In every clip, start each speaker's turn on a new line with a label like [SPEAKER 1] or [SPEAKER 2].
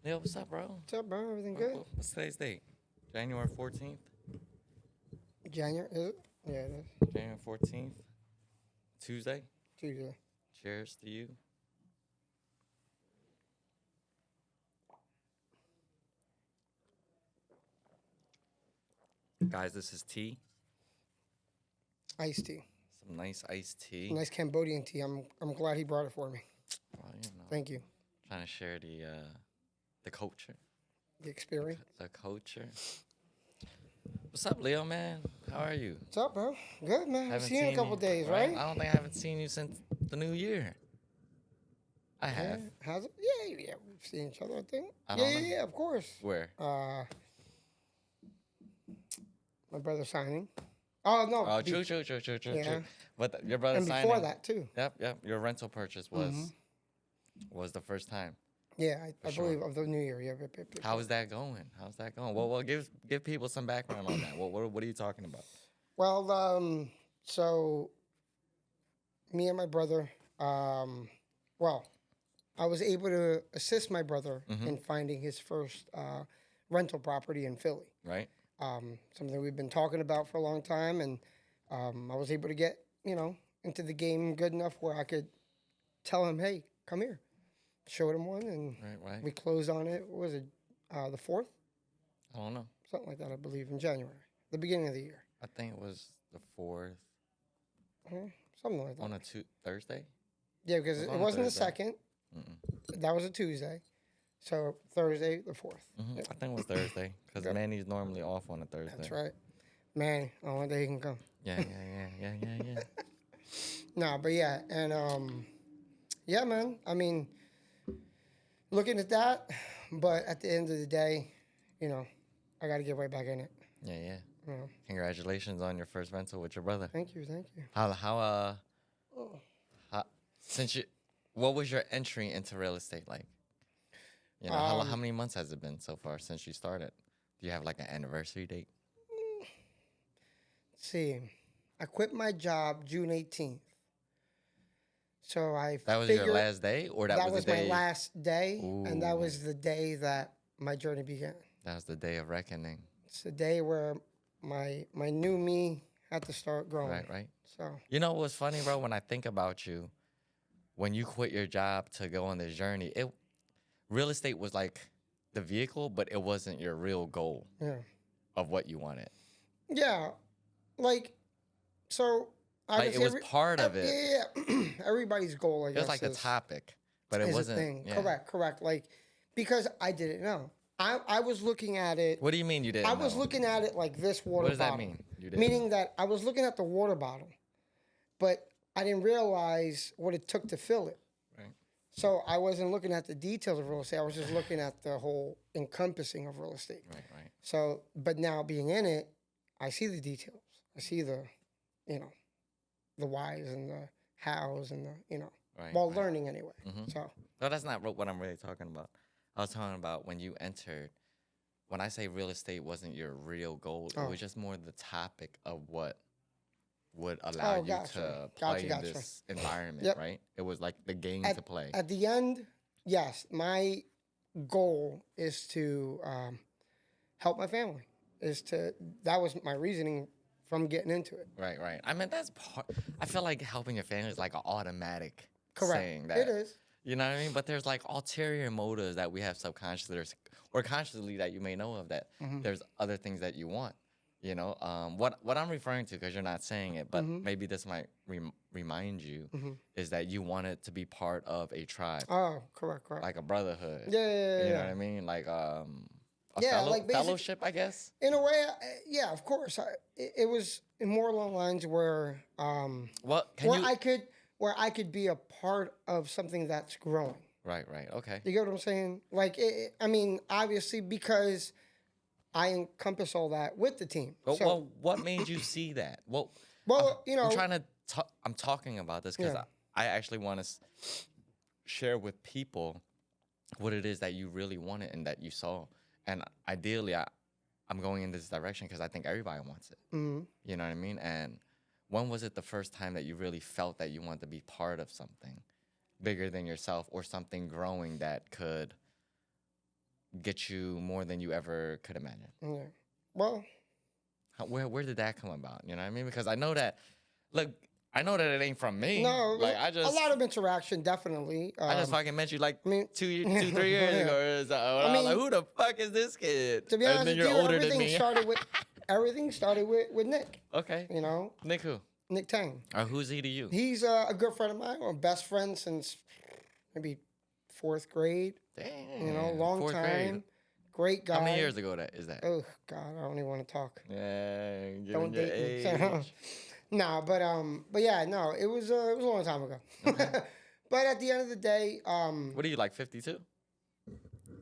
[SPEAKER 1] Yo, what's up, bro?
[SPEAKER 2] What's up, bro? Everything good?
[SPEAKER 1] What's today's date? January 14th?
[SPEAKER 2] January, is it? Yeah, it is.
[SPEAKER 1] January 14th? Tuesday?
[SPEAKER 2] Tuesday.
[SPEAKER 1] Cheers to you. Guys, this is tea.
[SPEAKER 2] Iced tea.
[SPEAKER 1] Some nice iced tea.
[SPEAKER 2] Nice Cambodian tea. I'm glad he brought it for me.
[SPEAKER 1] Well,
[SPEAKER 2] Thank you.
[SPEAKER 1] trying to share the culture.
[SPEAKER 2] The experience.
[SPEAKER 1] The culture. What's up, Leo, man? How are you?
[SPEAKER 2] What's up, bro? Good, man. I've
[SPEAKER 1] Haven't
[SPEAKER 2] seen you in a couple days, right?
[SPEAKER 1] I don't think I haven't seen you since the new year. I
[SPEAKER 2] Yeah.
[SPEAKER 1] have.
[SPEAKER 2] How's it? Yeah. We've seen each other, I think.
[SPEAKER 1] I don't know.
[SPEAKER 2] Yeah, of course.
[SPEAKER 1] Where?
[SPEAKER 2] My brother signing. Oh no.
[SPEAKER 1] Oh, true.
[SPEAKER 2] Yeah.
[SPEAKER 1] But your brother
[SPEAKER 2] And
[SPEAKER 1] signing.
[SPEAKER 2] before that too.
[SPEAKER 1] Yep. Your rental purchase was the first time.
[SPEAKER 2] Yeah, I
[SPEAKER 1] sure.
[SPEAKER 2] believe of the new year. Yeah.
[SPEAKER 1] How is that going? How's that going? Well, give people some background on that. What are you talking about?
[SPEAKER 2] Well, so me and my brother, well, I was able to assist my brother in finding his first rental property in Philly.
[SPEAKER 1] Right.
[SPEAKER 2] Something we've been talking about for a long time, and I was able to get into the game good enough where I could tell him, "Hey, come here." Showed him one, and
[SPEAKER 1] Right.
[SPEAKER 2] we closed on it. What was it the 4th?
[SPEAKER 1] I don't know.
[SPEAKER 2] Something like that, I believe, in January, the beginning of the year.
[SPEAKER 1] I think it was the 4th
[SPEAKER 2] Something like that.
[SPEAKER 1] on a Thursday.
[SPEAKER 2] Yeah, because it
[SPEAKER 1] on a
[SPEAKER 2] wasn't the
[SPEAKER 1] Thursday.
[SPEAKER 2] 2nd. That was a Tuesday. So Thursday, the 4th.
[SPEAKER 1] I think it was Thursday because Manny's normally off on a Thursday.
[SPEAKER 2] That's right. Man, on one day he can come.
[SPEAKER 1] Yeah.
[SPEAKER 2] No, but yeah, and yeah, man. I mean, looking at that, but at the end of the day, I got to get right back in it.
[SPEAKER 1] Yeah. Congratulations on your first rental with your brother.
[SPEAKER 2] Thank you.
[SPEAKER 1] How what was your entry into real estate like? How many months has it been so far since you started? Do you have like an anniversary date?
[SPEAKER 2] Let's see, I quit my job June 18th. So
[SPEAKER 1] That was your last day, or that
[SPEAKER 2] was
[SPEAKER 1] the day?
[SPEAKER 2] my last day, and that
[SPEAKER 1] Ooh.
[SPEAKER 2] was the day that my journey began.
[SPEAKER 1] That was the day of reckoning.
[SPEAKER 2] It's the day where my new me had to start growing.
[SPEAKER 1] Right.
[SPEAKER 2] So
[SPEAKER 1] You know what's funny, bro? When I think about you, when you quit your job to go on this journey, real estate was like the vehicle, but it wasn't your real goal of what you wanted.
[SPEAKER 2] yeah, like so.
[SPEAKER 1] Like it was part of it.
[SPEAKER 2] Yeah. Everybody's goal, I
[SPEAKER 1] It
[SPEAKER 2] guess,
[SPEAKER 1] was like the topic, but it
[SPEAKER 2] is a
[SPEAKER 1] wasn't.
[SPEAKER 2] thing.
[SPEAKER 1] Yeah.
[SPEAKER 2] Correct. Like, because I didn't know. I was looking at it.
[SPEAKER 1] What do you mean you didn't?
[SPEAKER 2] I was
[SPEAKER 1] know?
[SPEAKER 2] looking at it like this water
[SPEAKER 1] What does
[SPEAKER 2] bottle.
[SPEAKER 1] that mean? You didn't
[SPEAKER 2] Meaning that I was looking at the water bottle, but I didn't realize what it took to fill it.
[SPEAKER 1] Right.
[SPEAKER 2] So I wasn't looking at the details of real estate. I was just looking at the whole encompassing of real estate.
[SPEAKER 1] Right.
[SPEAKER 2] So, but now being in it, I see the details. I see the whys and the hows and
[SPEAKER 1] Right.
[SPEAKER 2] while learning anyway. So
[SPEAKER 1] No, that's not what I'm really talking about. I was talking about when you entered. When I say real estate wasn't your real goal, it was just more the topic of what would allow you to play in this environment, right? It was like the game to play.
[SPEAKER 2] At the end, yes, my goal is to help my family. That was my reasoning from getting into it.
[SPEAKER 1] Right. I mean, that's part. I feel like helping your family is like an automatic
[SPEAKER 2] Correct.
[SPEAKER 1] saying that.
[SPEAKER 2] It is.
[SPEAKER 1] You know what I mean? But there's like ulterior motives that we have subconsciously or consciously that you may know of that there's other things that you want. What I'm referring to, because you're not saying it, but maybe this might remind you, is that you want it to be part of a tribe.
[SPEAKER 2] Oh, correct.
[SPEAKER 1] Like a brotherhood.
[SPEAKER 2] Yeah.
[SPEAKER 1] You know what I mean? Like
[SPEAKER 2] like
[SPEAKER 1] fellowship, I guess.
[SPEAKER 2] In a way, yeah, of course. It was more along the lines where where I could be a part of something that's growing.
[SPEAKER 1] Right. Okay.
[SPEAKER 2] You get what I'm saying? Like, I mean, obviously, because I encompass all that with the team.
[SPEAKER 1] Well, what made you see that? Well, I'm talking about this because I actually want to share with people what it is that you really wanted and that you saw. And ideally, I'm going in this direction because I think everybody wants it. You know what I mean? And when was it the first time that you really felt that you wanted to be part of something bigger than yourself or something growing that could get you more than you ever could imagine?
[SPEAKER 2] Yeah. Well,
[SPEAKER 1] where did that come about? You know what I mean? Because I know that, look, I know that it ain't from me.
[SPEAKER 2] no,
[SPEAKER 1] like
[SPEAKER 2] a lot of interaction, definitely.
[SPEAKER 1] I just fucking met you like
[SPEAKER 2] I mean,
[SPEAKER 1] 3 years
[SPEAKER 2] yeah.
[SPEAKER 1] ago. So I was like, who the fuck is this kid?
[SPEAKER 2] To be honest with you, everything started with Nick.
[SPEAKER 1] Okay.
[SPEAKER 2] You know,
[SPEAKER 1] Nick who?
[SPEAKER 2] Nick Tang.
[SPEAKER 1] Who's he to you?
[SPEAKER 2] He's a good friend of mine. We're best friends since maybe 4th grade.
[SPEAKER 1] Damn.
[SPEAKER 2] You know, long time.
[SPEAKER 1] Grade.
[SPEAKER 2] Great guy.
[SPEAKER 1] How many years ago is that?
[SPEAKER 2] Oh God, I don't even want to talk.
[SPEAKER 1] Yeah,
[SPEAKER 2] don't date me. Nah, but yeah, no, it was a long time ago. Okay. But at the end of the day,
[SPEAKER 1] what are you, like 52?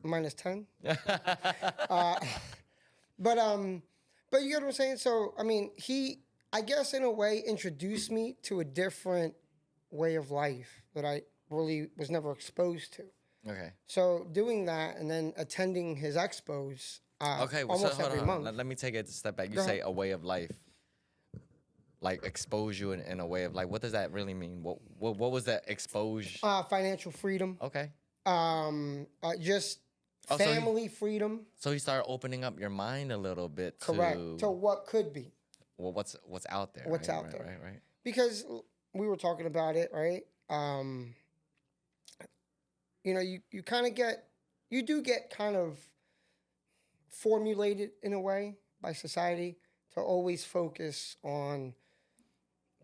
[SPEAKER 2] Minus 10. But you get what I'm saying? So I mean, he, I guess in a way, introduced me to a different way of life that I really was never exposed to.
[SPEAKER 1] Okay.
[SPEAKER 2] So doing that and then attending his expos
[SPEAKER 1] okay, well,
[SPEAKER 2] almost
[SPEAKER 1] so,
[SPEAKER 2] every month.
[SPEAKER 1] Let me take it a step back. You say a way of life. Like expose you in a way of like, what does that really mean? What was that expose?
[SPEAKER 2] Financial freedom.
[SPEAKER 1] Okay.
[SPEAKER 2] Just family freedom.
[SPEAKER 1] So he started opening up your mind a little bit.
[SPEAKER 2] Correct. To what could be.
[SPEAKER 1] Well, what's out there.
[SPEAKER 2] What's
[SPEAKER 1] right?
[SPEAKER 2] out there.
[SPEAKER 1] Right.
[SPEAKER 2] Because we were talking about it, right? You know, you kind of get kind of formulated in a way by society to always focus on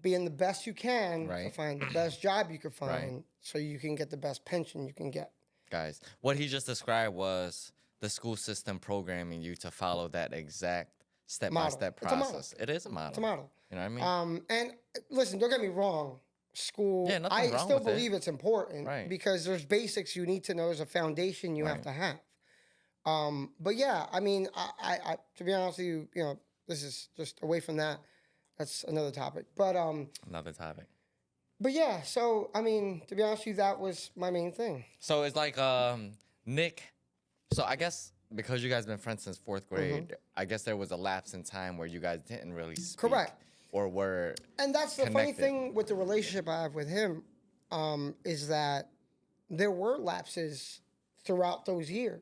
[SPEAKER 2] being the best you can to find the best job you can find so you can get the best pension you can get.
[SPEAKER 1] Guys, what he just described was the school system programming you to follow that exact step-by-step process. It is a model.
[SPEAKER 2] It's a model.
[SPEAKER 1] You know what I mean?
[SPEAKER 2] And listen, don't get me wrong. School, I still believe it's important because there's basics you need to know. There's a foundation you have to have. But yeah, I mean, I to be honest with you, you know, this is just away from that. That's another topic. But
[SPEAKER 1] another topic.
[SPEAKER 2] But yeah, so I mean, to be honest with you, that was my main thing.
[SPEAKER 1] So it's like Nick. So I guess because you guys been friends since 4th grade, I guess there was a lapse in time where you guys didn't really speak.
[SPEAKER 2] Correct.
[SPEAKER 1] Or were
[SPEAKER 2] and that's the funny thing with the relationship I have with him, is that there were lapses throughout those years.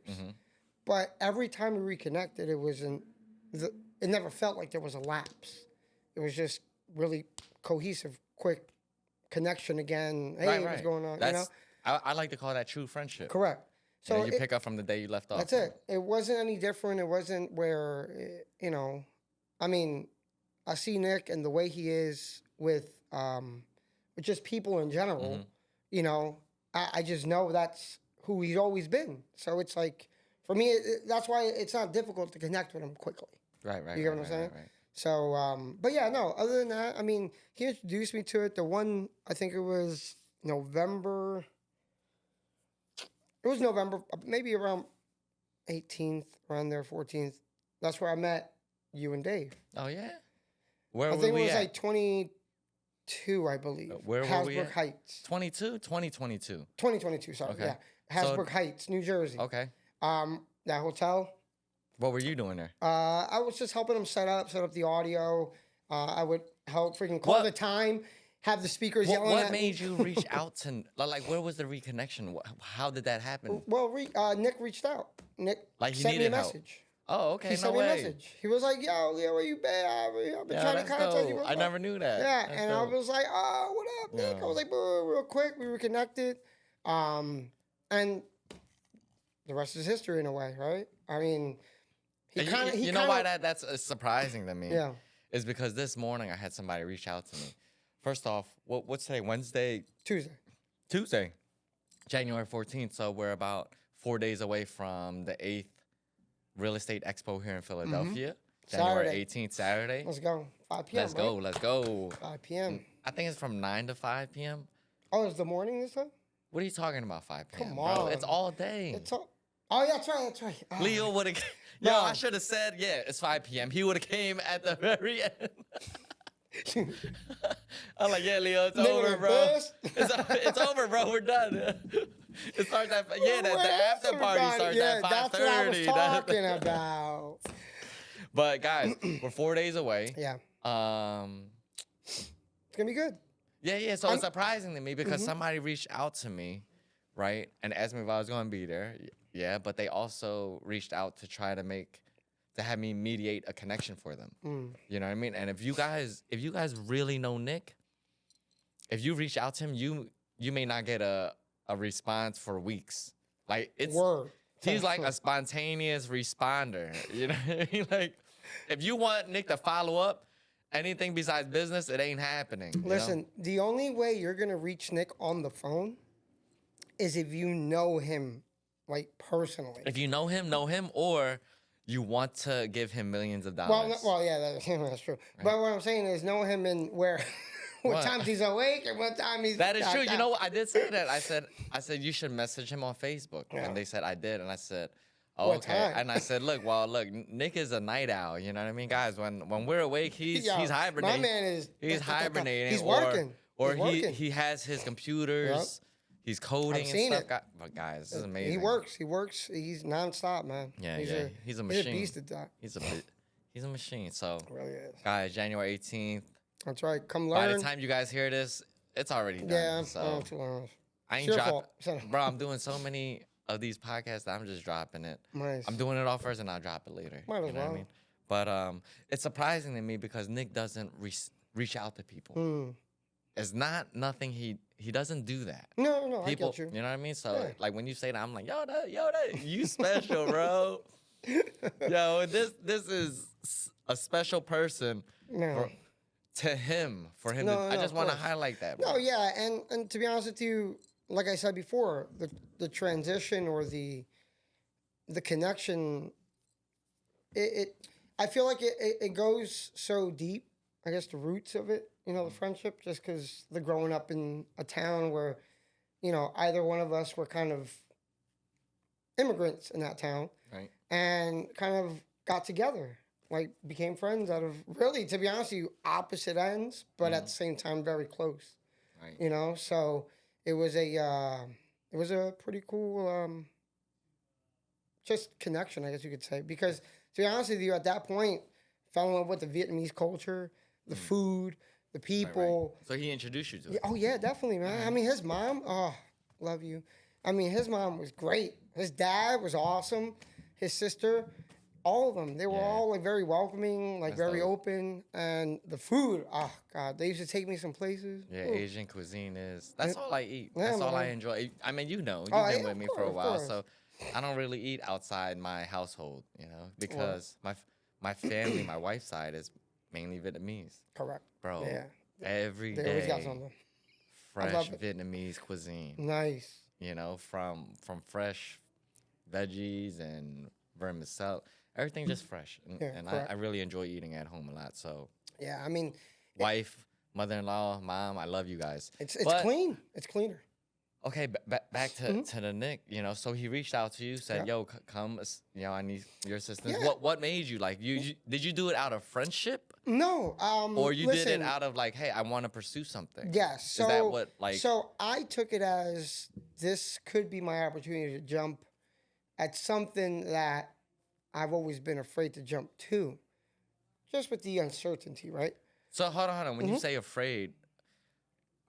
[SPEAKER 2] But every time we reconnected, it never felt like there was a lapse. It was just really cohesive, quick connection again. Hey, what's going on?
[SPEAKER 1] That's, you know? I like to call that true friendship.
[SPEAKER 2] Correct. So
[SPEAKER 1] you pick up from the day you left off.
[SPEAKER 2] That's it. It wasn't any different. It wasn't where, you know, I mean, I see Nick and the way he is with just people in general, you know, I just know that's who he's always been. So it's like, for me, that's why it's not difficult to connect with him quickly.
[SPEAKER 1] Right.
[SPEAKER 2] You get what I'm saying? Right. So, but yeah, no, other than that, I mean, he introduced me to it. The one, I think it was November, maybe around 18th, around there, 14th. That's where I met you and Dave.
[SPEAKER 1] Oh, yeah? Where
[SPEAKER 2] I
[SPEAKER 1] were
[SPEAKER 2] think
[SPEAKER 1] we
[SPEAKER 2] it was
[SPEAKER 1] at?
[SPEAKER 2] like 22, I believe.
[SPEAKER 1] Where were we at?
[SPEAKER 2] Hasbrook Heights.
[SPEAKER 1] 22? 2022.
[SPEAKER 2] 2022, sorry.
[SPEAKER 1] Okay.
[SPEAKER 2] Yeah. Hasbrook Heights, New Jersey.
[SPEAKER 1] Okay.
[SPEAKER 2] That hotel.
[SPEAKER 1] What were you doing there?
[SPEAKER 2] I was just helping them set up the audio. I would help freaking call the time, have the speakers yelling at me.
[SPEAKER 1] What made you reach out to, like, where was the reconnection? How did that happen?
[SPEAKER 2] Well, Nick reached out. Nick sent me a message.
[SPEAKER 1] Oh, okay.
[SPEAKER 2] He sent me a message. He was like, "Yo, Leo, where you been? I've been trying to contact you."
[SPEAKER 1] I never knew that.
[SPEAKER 2] Yeah, and I was like, "Oh, what up, Nick?" I was like, real quick, we were connected, and the rest is history in a way, right? I mean,
[SPEAKER 1] you know why that's surprising to me?
[SPEAKER 2] Yeah,
[SPEAKER 1] is because this morning I had somebody reach out to me. First off, what's today? Wednesday? Tuesday, January 14th. So we're about 4 days away from the 8th Real Estate Expo here in Philadelphia. January 18th, Saturday.
[SPEAKER 2] Let's go. 5 p.m.
[SPEAKER 1] Let's go.
[SPEAKER 2] 5 p.m.
[SPEAKER 1] I think it's from 9 to 5 p.m.
[SPEAKER 2] Oh, it's the morning this time?
[SPEAKER 1] What are you talking about, 5 p.m.?
[SPEAKER 2] Come on.
[SPEAKER 1] Bro? It's all day.
[SPEAKER 2] Oh, yeah, that's right. Oh.
[SPEAKER 1] Leo would have... Yo, I should have said, yeah, it's 5 p.m. He would have came at the very end. I'm like, yeah, Leo, it's over, bro. It's over, bro. We're done. It starts at the after party starts at 5:30.
[SPEAKER 2] That's what I was talking about.
[SPEAKER 1] But guys, we're 4 days away.
[SPEAKER 2] Yeah. It's gonna be good.
[SPEAKER 1] Yeah. So it's surprising to me because somebody reached out to me, right, and asked me if I was gonna be there. Yeah, but they also reached out to try to have me mediate a connection for them. You know what I mean? And if you guys really know Nick, if you reach out to him, you may not get a response for weeks. Like he's like a spontaneous responder. You know what I mean? Like if you want Nick to follow up, anything besides business, it ain't happening.
[SPEAKER 2] Listen, the only way you're gonna reach Nick on the phone is if you know him, like personally.
[SPEAKER 1] If you know him, or you want to give him millions of dollars.
[SPEAKER 2] Well, yeah, that's true. Right. But what I'm saying is know him in what times he's awake and what time he's.
[SPEAKER 1] That is true. You know what? I did say that. I said you should message him on Facebook, and they said I did, and I said, oh, okay. Time? And I said, look, Nick is a night owl. You know what I mean, guys? When we're awake, he's hibernating.
[SPEAKER 2] My man is.
[SPEAKER 1] He's hibernating.
[SPEAKER 2] He's working.
[SPEAKER 1] Or he has his computers. Yep. He's coding and stuff. But guys, this is amazing.
[SPEAKER 2] He works. He's nonstop, man.
[SPEAKER 1] Yeah, he's a machine.
[SPEAKER 2] He's a beast at that.
[SPEAKER 1] He's a machine. So,
[SPEAKER 2] it really is.
[SPEAKER 1] Guys, January 18th.
[SPEAKER 2] That's right. Come learn.
[SPEAKER 1] By the time you guys hear this, it's already done.
[SPEAKER 2] Yeah,
[SPEAKER 1] so I ain't dropping. Bro, I'm doing so many of these podcasts that I'm just dropping it.
[SPEAKER 2] Nice.
[SPEAKER 1] I'm doing it all first and I'll drop it later.
[SPEAKER 2] Might as
[SPEAKER 1] you know
[SPEAKER 2] well.
[SPEAKER 1] What I mean? But it's surprising to me because Nick doesn't reach out to people. It's not nothing he doesn't do that.
[SPEAKER 2] No,
[SPEAKER 1] people,
[SPEAKER 2] I get you.
[SPEAKER 1] You know what I mean? So like when you say that, I'm like, yo, you special, bro. Yo, this is a special person to him, for him. I just want to highlight that. Bro.
[SPEAKER 2] No, yeah, and to be honest with you, like I said before, the transition or the connection, I feel like it goes so deep. I guess the roots of it, the friendship, just because they're growing up in a town where, either one of us were kind of immigrants in that town,
[SPEAKER 1] right? And
[SPEAKER 2] kind of got together, like became friends out of really, to be honest with you, opposite ends, but at the same time very close,
[SPEAKER 1] right?
[SPEAKER 2] So it was a pretty cool, just connection, I guess you could say, because to be honest with you, at that point, fell in love with the Vietnamese culture. The food, the people.
[SPEAKER 1] Right. So he introduced you to it.
[SPEAKER 2] Oh, yeah, definitely, man. I mean, his mom, love you. I mean, his mom was great. His dad was awesome. His sister, all of them. They were all, like, very welcoming, like, very open. And the food, God, they used to take me some places.
[SPEAKER 1] Yeah, Asian cuisine that's all I eat. That's all I enjoy. I mean, you've been with me for a while, so I don't really eat outside my household, because my family, my wife's side is mainly Vietnamese.
[SPEAKER 2] Correct.
[SPEAKER 1] Bro, every
[SPEAKER 2] they
[SPEAKER 1] day,
[SPEAKER 2] always got something.
[SPEAKER 1] fresh Vietnamese cuisine.
[SPEAKER 2] Nice.
[SPEAKER 1] From fresh veggies and vermicelli. Everything just fresh. And I really enjoy eating at home a lot. So,
[SPEAKER 2] yeah, I mean.
[SPEAKER 1] Wife, mother-in-law, mom, I love you guys.
[SPEAKER 2] It's clean. It's cleaner.
[SPEAKER 1] Okay, back to the Nick, so he reached out to you, said, yo, come, I need your assistance. Yeah. What made you, like, did you do it out of friendship?
[SPEAKER 2] No.
[SPEAKER 1] Or you did it out of, like, hey, I want to pursue something?
[SPEAKER 2] Yes. So,
[SPEAKER 1] is that what, like...
[SPEAKER 2] So I took it as this could be my opportunity to jump at something that I've always been afraid to jump to, just with the uncertainty, right?
[SPEAKER 1] So hold on. When you say afraid...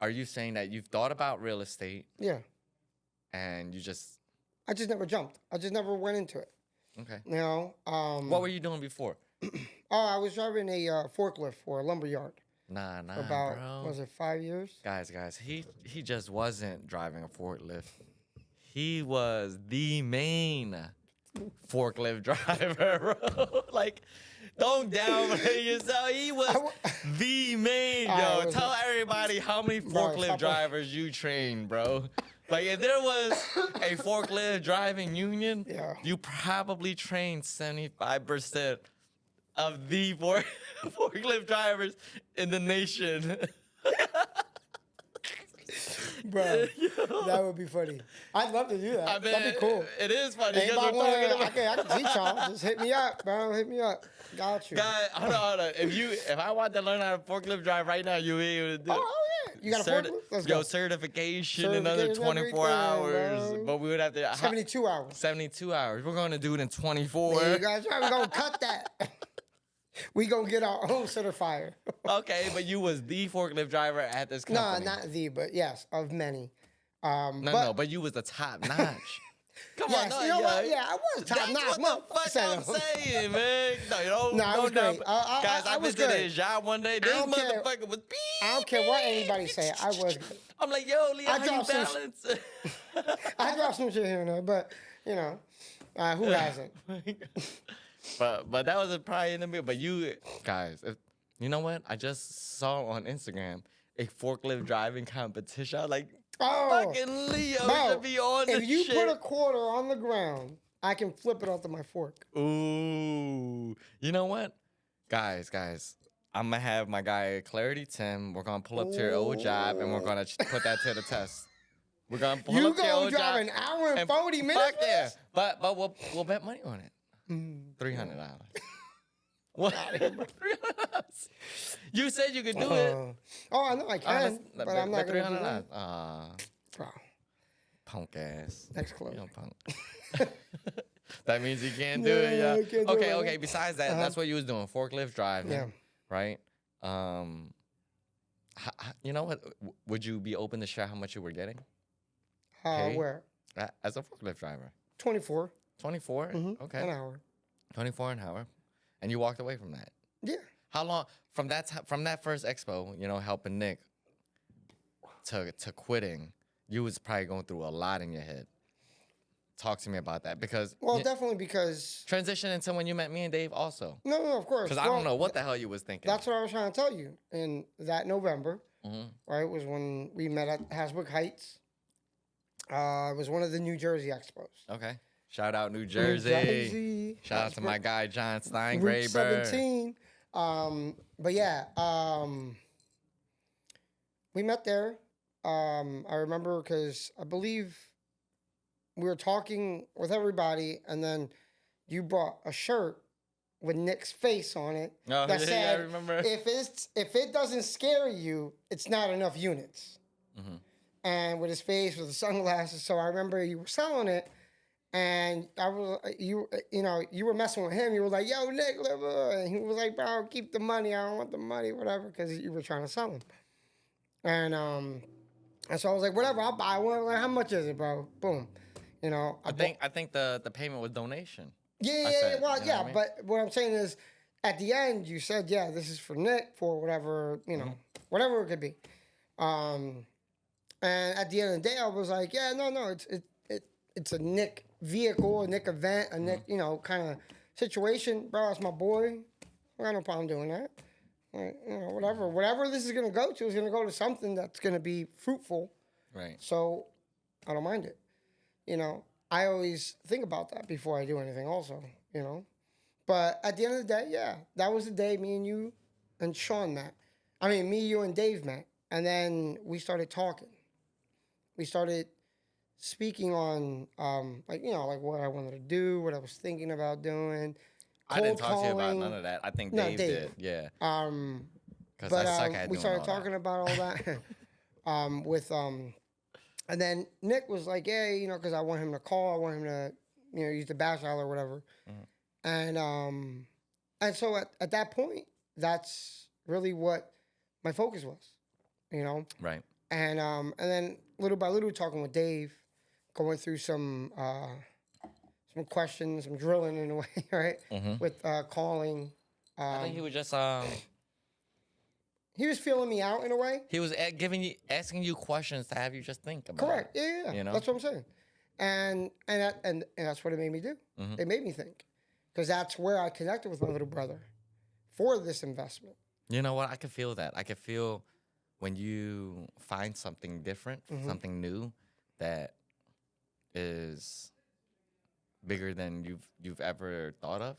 [SPEAKER 1] Are you saying that you've thought about real estate?
[SPEAKER 2] Yeah.
[SPEAKER 1] And
[SPEAKER 2] I just never jumped. I just never went into it.
[SPEAKER 1] Okay.
[SPEAKER 2] What
[SPEAKER 1] were you doing before?
[SPEAKER 2] I was driving a forklift for a lumberyard.
[SPEAKER 1] Nah,
[SPEAKER 2] about,
[SPEAKER 1] bro.
[SPEAKER 2] Was it 5 years?
[SPEAKER 1] Guys, he just wasn't driving a forklift. He was the main forklift driver, bro. Like, don't downplay yourself. He was the main, yo. Tell everybody how many forklift drivers you trained, bro. Like, if there was a forklift driving union, you probably trained 75% of the forklift drivers in the nation.
[SPEAKER 2] Bro, that would be funny. I'd love to do that. That'd be cool.
[SPEAKER 1] It is funny. I
[SPEAKER 2] can teach y'all. Just hit me up, bro. Hit me up. Got you.
[SPEAKER 1] Guy, hold on. If I want to learn how to forklift drive right now, you'll be able to do it.
[SPEAKER 2] Oh, yeah. You got a forklift? Let's go.
[SPEAKER 1] Certification in another 24 hours. Bro. But we would have to...
[SPEAKER 2] 72 hours.
[SPEAKER 1] 72 hours. We're going to do it in 24.
[SPEAKER 2] Yeah, you guys right. We're going to cut that. We going to get our own certifier.
[SPEAKER 1] Okay, but you was the forklift driver at this company.
[SPEAKER 2] No, not the, but yes, of many.
[SPEAKER 1] But you was the top notch. Come
[SPEAKER 2] yes,
[SPEAKER 1] on, no,
[SPEAKER 2] you know what? Yeah, I was top
[SPEAKER 1] That's
[SPEAKER 2] notch.
[SPEAKER 1] what the fuck I'm saying, man. No,
[SPEAKER 2] I was great.
[SPEAKER 1] Guys, I
[SPEAKER 2] was
[SPEAKER 1] visited
[SPEAKER 2] good.
[SPEAKER 1] his job one day. This motherfucker was beep.
[SPEAKER 2] I don't care what anybody say. I was good.
[SPEAKER 1] I'm like, yo, Leo, how you balance?
[SPEAKER 2] I dropped some shit here and there, but you know, who hasn't?
[SPEAKER 1] but that was probably in the middle. But you guys, you know what? I just saw on Instagram a forklift driving competition. I was like, fucking Leo should be on this shit.
[SPEAKER 2] If you put a quarter on the ground, I can flip it onto my fork.
[SPEAKER 1] Ooh. You know what? Guys, I'm going to have my guy Clarity Tim. We're going to pull up to your old job, and we're going to put that to the test. We're going to pull up to your old job.
[SPEAKER 2] You going to drive an hour and 40 minutes?
[SPEAKER 1] Fuck yeah. But we'll bet money on it. $300. What? $300. You said you could do it.
[SPEAKER 2] Oh, I know I can, but I'm not going to do that.
[SPEAKER 1] Bro. Punk ass.
[SPEAKER 2] Next clue.
[SPEAKER 1] You know, punk. That means you can't do it, yeah. Okay. Besides that, that's what you was doing, forklift driving, right? You know what? Would you be open to share how much you were getting?
[SPEAKER 2] Where?
[SPEAKER 1] As a forklift driver.
[SPEAKER 2] 24.
[SPEAKER 1] 24? Okay.
[SPEAKER 2] An hour.
[SPEAKER 1] 24 an hour. And you walked away from that?
[SPEAKER 2] Yeah.
[SPEAKER 1] How long, from that first expo, you know, helping Nick, to quitting, you was probably going through a lot in your head. Talk to me about that, because...
[SPEAKER 2] Well, definitely because...
[SPEAKER 1] Transition into when you met me and Dave also.
[SPEAKER 2] No, of course.
[SPEAKER 1] Because I don't know what the hell you was thinking.
[SPEAKER 2] That's what I was trying to tell you. In that November, right, was when we met at Hasbrook Heights. It was one of the New Jersey Expos.
[SPEAKER 1] Okay. Shout out New Jersey. Shout out to my guy, John Steingraber.
[SPEAKER 2] 17. But yeah, we met there. I remember because I believe we were talking with everybody, and then you brought a shirt with Nick's face on it that said,
[SPEAKER 1] I remember.
[SPEAKER 2] If it doesn't scare you, it's not enough units. And with his face, with the sunglasses. So I remember you were selling it, and you were messing with him. You were like, "Yo, Nick," and he was like, "Bro, keep the money. I don't want the money, whatever," because you were trying to sell him. And so I was like, "Whatever, I'll buy one." Like, how much is it, bro? Boom. You know,
[SPEAKER 1] I think the payment was donation.
[SPEAKER 2] Yeah. But what I'm saying is, at the end, you said, "Yeah, this is for Nick for whatever, whatever it could be." And at the end of the day, I was like, "Yeah, no, it's a Nick vehicle, a Nick event, a Nick, kind of situation, bro. It's my boy. I got no problem doing that. Like, whatever this is gonna go to is gonna go to something that's gonna be fruitful.
[SPEAKER 1] Right.
[SPEAKER 2] So I don't mind it. I always think about that before I do anything. Also, But at the end of the day, yeah, that was the day me and you and Sean met. I mean, me, you, and Dave met, and then we started talking. We started speaking on, like what I wanted to do, what I was thinking about doing.
[SPEAKER 1] I didn't talk to you about none of that. I think Dave did. Yeah. Because I suck at doing
[SPEAKER 2] we started talking about all that. And then Nick was like, "Yeah, because I want him to call. I want him to, use the bash dial or whatever." And so at that point, that's really what my focus was,
[SPEAKER 1] Right.
[SPEAKER 2] And then little by little, talking with Dave, going through some questions, some drilling in a way, right? With calling.
[SPEAKER 1] I think he was just
[SPEAKER 2] he was feeling me out in a way.
[SPEAKER 1] He was asking you questions to have you just think about.
[SPEAKER 2] Correct. Yeah. That's what I'm saying. And that's what it made me do. It made me think, because that's where I connected with my little brother for this investment.
[SPEAKER 1] You know what? I could feel that. I could feel when you find something different, something new that is bigger than you've ever thought of.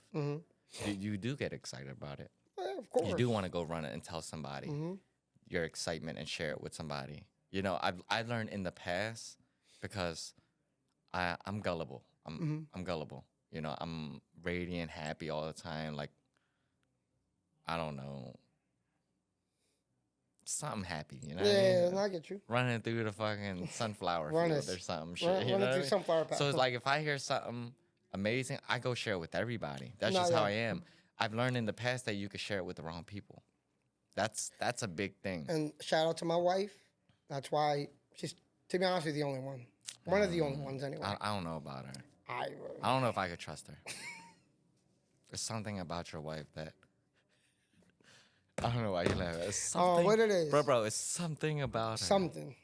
[SPEAKER 1] You do get excited about it.
[SPEAKER 2] Yeah, of course.
[SPEAKER 1] You do want to go run it and tell somebody your excitement and share it with somebody. I've learned in the past, because I'm gullible. I'm gullible. I'm radiant, happy all the time. Like, I don't know. Something happy,
[SPEAKER 2] Yeah, what I mean? I get you.
[SPEAKER 1] Running through the fucking sunflower field or something. Running
[SPEAKER 2] through sunflower path.
[SPEAKER 1] So it's like, if I hear something amazing, I go share it with everybody. That's just how I am. I've learned in the past that you can share it with the wrong people. That's a big thing.
[SPEAKER 2] And shout out to my wife. That's why she's, to be honest with you, the only one. One of the only ones, anyway.
[SPEAKER 1] I don't know about her.
[SPEAKER 2] I
[SPEAKER 1] don't know if I could trust her. There's something about your wife that I don't know why you laugh. It's something.
[SPEAKER 2] Oh, what it is,
[SPEAKER 1] bro? It's something about her.
[SPEAKER 2] Something.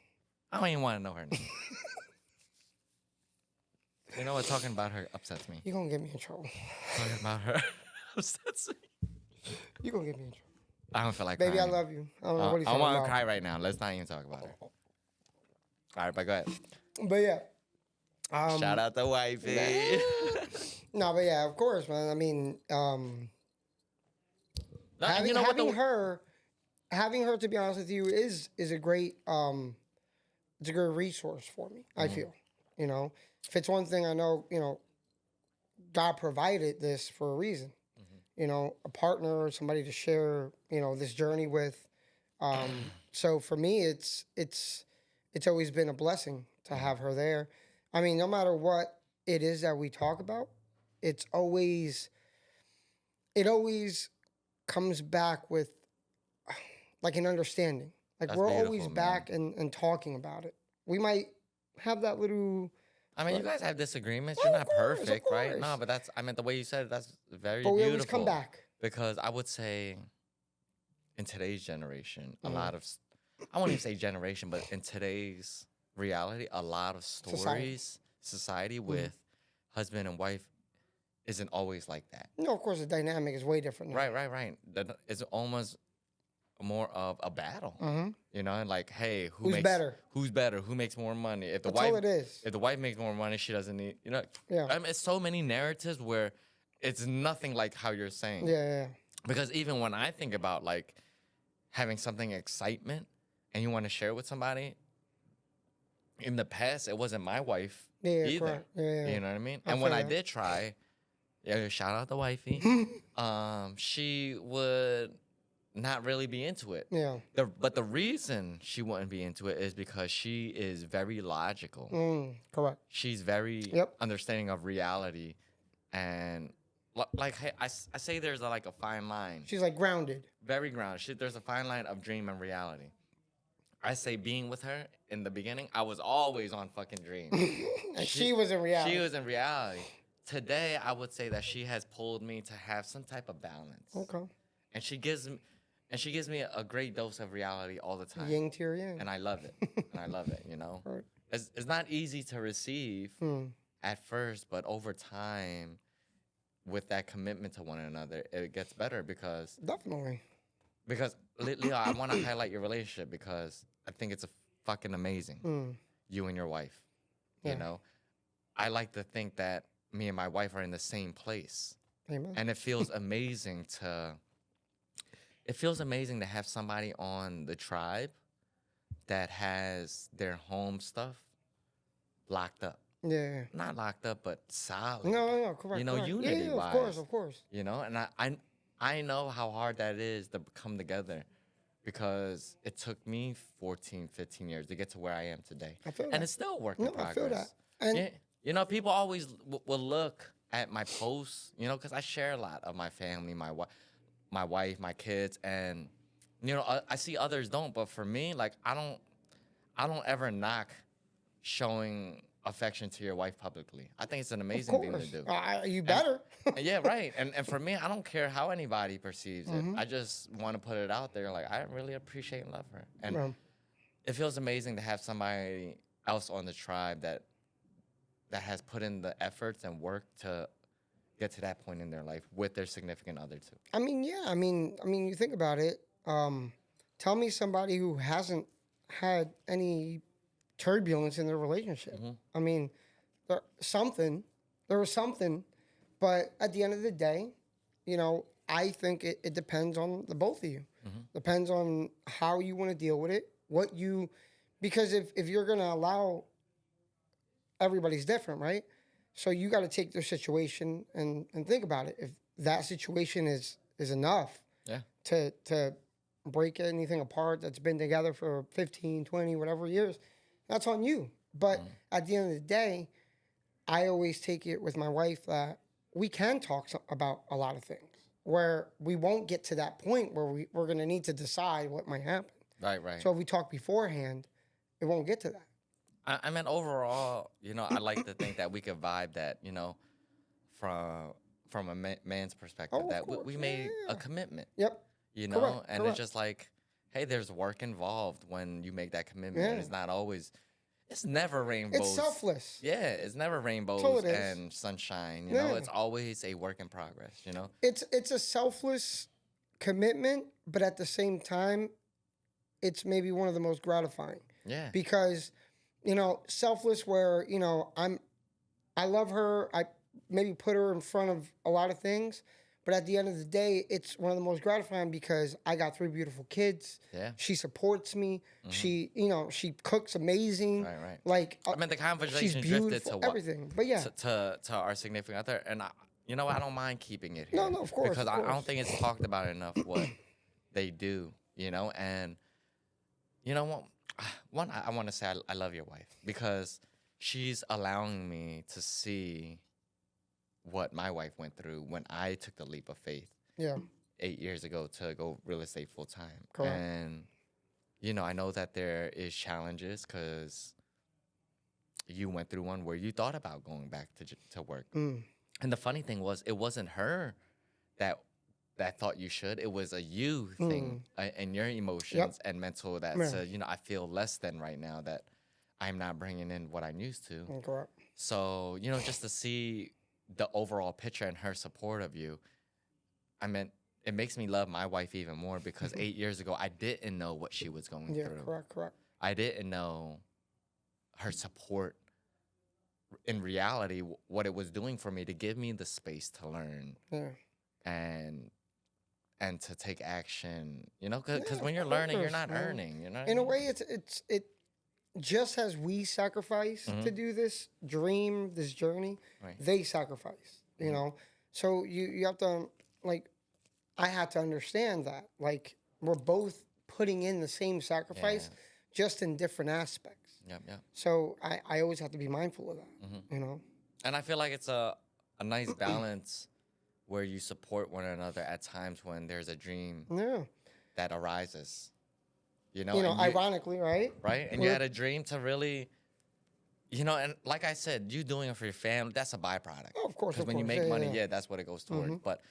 [SPEAKER 1] I don't even want to know her name. You know what? Talking about her upsets me.
[SPEAKER 2] You're gonna get me in trouble.
[SPEAKER 1] Talking about her upsets me.
[SPEAKER 2] You're gonna get me in trouble.
[SPEAKER 1] I don't feel like
[SPEAKER 2] Baby,
[SPEAKER 1] crying.
[SPEAKER 2] I love you. I don't know what he's
[SPEAKER 1] I
[SPEAKER 2] talking
[SPEAKER 1] want to
[SPEAKER 2] about.
[SPEAKER 1] cry right now. Let's not even talk about her. All right, but go ahead.
[SPEAKER 2] But yeah.
[SPEAKER 1] Shout out to wifey.
[SPEAKER 2] No, but yeah, of course, man. I mean, having her, to be honest with you, is a great it's a great resource for me. I feel, you know, if it's one thing I know, you know, God provided this for a reason. You know, a partner or somebody to share, you know, this journey with. So for me, it's always been a blessing to have her there. I mean, no matter what it is that we talk about, it always comes back with like an understanding. Like
[SPEAKER 1] That's
[SPEAKER 2] we're
[SPEAKER 1] beautiful,
[SPEAKER 2] always
[SPEAKER 1] man.
[SPEAKER 2] back and talking about it. We might have that little.
[SPEAKER 1] I mean, you guys have disagreements.
[SPEAKER 2] Well,
[SPEAKER 1] You're not
[SPEAKER 2] of course,
[SPEAKER 1] perfect,
[SPEAKER 2] of
[SPEAKER 1] right?
[SPEAKER 2] course.
[SPEAKER 1] No, but that's, I mean, the way you said it, that's very
[SPEAKER 2] But we
[SPEAKER 1] beautiful.
[SPEAKER 2] always come back.
[SPEAKER 1] Because I would say in today's generation, a lot of, I won't even say generation, but in today's reality, a lot of stories, society with husband and wife isn't always like that.
[SPEAKER 2] No, of course, the dynamic is way different now.
[SPEAKER 1] Right. It's almost more of a battle. You know, and like, hey,
[SPEAKER 2] Who's better?
[SPEAKER 1] Who's better? Who makes more money? If the
[SPEAKER 2] That's all it is.
[SPEAKER 1] If the wife makes more money, she doesn't need. You know,
[SPEAKER 2] Yeah.
[SPEAKER 1] I mean, it's so many narratives where it's nothing like how you're saying.
[SPEAKER 2] Yeah.
[SPEAKER 1] Because even when I think about like having something excitement and you want to share it with somebody, in the past it wasn't my wife either.
[SPEAKER 2] Correct. Yeah.
[SPEAKER 1] You know what I mean? And when I did try, shout out to wifey, she would not really be into it.
[SPEAKER 2] Yeah.
[SPEAKER 1] But the reason she wouldn't be into it is because she is very logical.
[SPEAKER 2] Correct.
[SPEAKER 1] She's very understanding of reality, and like hey, I say there's like a fine line.
[SPEAKER 2] She's like grounded.
[SPEAKER 1] Very grounded. There's a fine line of dream and reality. I say being with her in the beginning, I was always on fucking dream.
[SPEAKER 2] And she was in reality.
[SPEAKER 1] She was in reality. Today, I would say that she has pulled me to have some type of balance.
[SPEAKER 2] Okay.
[SPEAKER 1] And she gives me a great dose of reality all the time.
[SPEAKER 2] Yin to your yang.
[SPEAKER 1] And I love it. You know?
[SPEAKER 2] Right.
[SPEAKER 1] It's not easy to receive at first, but over time, with that commitment to one another, it gets better because...
[SPEAKER 2] Definitely.
[SPEAKER 1] Because, Leo, I want to highlight your relationship because I think it's fucking amazing. You and your wife. You know? I like to think that me and my wife are in the same place.
[SPEAKER 2] Amen.
[SPEAKER 1] And it feels amazing to have somebody on the tribe that has their home stuff locked up.
[SPEAKER 2] Yeah.
[SPEAKER 1] Not locked up, but solid.
[SPEAKER 2] No, correct.
[SPEAKER 1] You know,
[SPEAKER 2] correct.
[SPEAKER 1] unity-wise.
[SPEAKER 2] Of course.
[SPEAKER 1] You know, and I know how hard that is to come together because it took me 14, 15 years to get to where I am today.
[SPEAKER 2] I feel that.
[SPEAKER 1] And it's still a work in progress.
[SPEAKER 2] I feel that. And
[SPEAKER 1] you know, people always will look at my posts, you know, because I share a lot of my family, my wife, my kids, and you know, I see others don't, but for me, like I don't ever knock showing affection to your wife publicly. I think it's an amazing thing to do.
[SPEAKER 2] You better.
[SPEAKER 1] Yeah, right. And for me, I don't care how anybody perceives it. I just want to put it out there. Like I really appreciate and love her, and it feels amazing to have somebody else on the tribe that has put in the efforts and work to get to that point in their life with their significant other too.
[SPEAKER 2] I mean, yeah. I mean, you think about it. Tell me somebody who hasn't had any turbulence in their relationship. I mean, there was something, but at the end of the day, you know, I think it depends on the both of you. Depends on how you want to deal with it, because if you're going to allow, everybody's different, right? So you got to take their situation and think about it. If that situation is enough to break anything apart that's been together for 15, 20, whatever years, that's on you. But at the end of the day, I always take it with my wife that we can talk about a lot of things where we won't get to that point where we're going to need to decide what might happen.
[SPEAKER 1] Right.
[SPEAKER 2] So if we talk beforehand, it won't get to that.
[SPEAKER 1] I mean, overall, I like to think that we could vibe that, from a man's perspective,
[SPEAKER 2] Oh, of
[SPEAKER 1] that
[SPEAKER 2] course.
[SPEAKER 1] we
[SPEAKER 2] Yeah,
[SPEAKER 1] made
[SPEAKER 2] yeah.
[SPEAKER 1] a commitment,
[SPEAKER 2] Yep. Correct.
[SPEAKER 1] and it's
[SPEAKER 2] Correct.
[SPEAKER 1] just like, hey, there's work involved when you make that commitment.
[SPEAKER 2] Yeah.
[SPEAKER 1] And it's never
[SPEAKER 2] It's
[SPEAKER 1] rainbows.
[SPEAKER 2] selfless.
[SPEAKER 1] Yeah, it's never
[SPEAKER 2] That's all
[SPEAKER 1] rainbows
[SPEAKER 2] it is.
[SPEAKER 1] and sunshine,
[SPEAKER 2] Yeah.
[SPEAKER 1] it's always a work in progress.
[SPEAKER 2] It's a selfless commitment, but at the same time, it's maybe one of the most gratifying.
[SPEAKER 1] Yeah.
[SPEAKER 2] Because, selfless where, I love her. I maybe put her in front of a lot of things, but at the end of the day, it's one of the most gratifying because I got 3 beautiful kids.
[SPEAKER 1] Yeah.
[SPEAKER 2] She supports me.
[SPEAKER 1] Mm-hmm.
[SPEAKER 2] She cooks amazing.
[SPEAKER 1] Right.
[SPEAKER 2] Like,
[SPEAKER 1] I mean, the conversation
[SPEAKER 2] she's beautiful,
[SPEAKER 1] drifted to what?
[SPEAKER 2] everything. But yeah.
[SPEAKER 1] To our significant other. And I don't mind keeping it here.
[SPEAKER 2] No, of course.
[SPEAKER 1] Because
[SPEAKER 2] of course.
[SPEAKER 1] I don't think it's talked about enough what they do, and what? One, I want to say I love your wife because she's allowing me to see what my wife went through when I took the leap of faith.
[SPEAKER 2] Yeah.
[SPEAKER 1] 8 years ago to go real estate full time.
[SPEAKER 2] Correct.
[SPEAKER 1] And, I know that there is challenges because you went through one where you thought about going back to work.
[SPEAKER 2] Mm.
[SPEAKER 1] And the funny thing was, it wasn't her that thought you should. It was a you thing and your emotions and mental that said, I feel less than right now that I'm not bringing in what I'm used to.
[SPEAKER 2] Correct.
[SPEAKER 1] So, just to see the overall picture and her support of you, I mean, it makes me love my wife even more because 8 years ago, I didn't know what she was going through.
[SPEAKER 2] Yeah, correct.
[SPEAKER 1] I didn't know her support in reality, what it was doing for me to give me the space to learn and to take action, because when you're learning, you're not earning.
[SPEAKER 2] In a way, it just as we sacrifice to do this dream, this journey, they sacrifice, So you have to, like, I had to understand that, like, we're both putting in the same sacrifice, just in different aspects.
[SPEAKER 1] Yep.
[SPEAKER 2] So I always have to be mindful of that,
[SPEAKER 1] And I feel like it's a nice balance where you support one another at times when there's a dream that arises.
[SPEAKER 2] Ironically, right?
[SPEAKER 1] Right? And you had a dream to really, and like I said, you doing it for your family, that's a byproduct.
[SPEAKER 2] Oh, of course.
[SPEAKER 1] Because when you make money, that's what it goes towards. But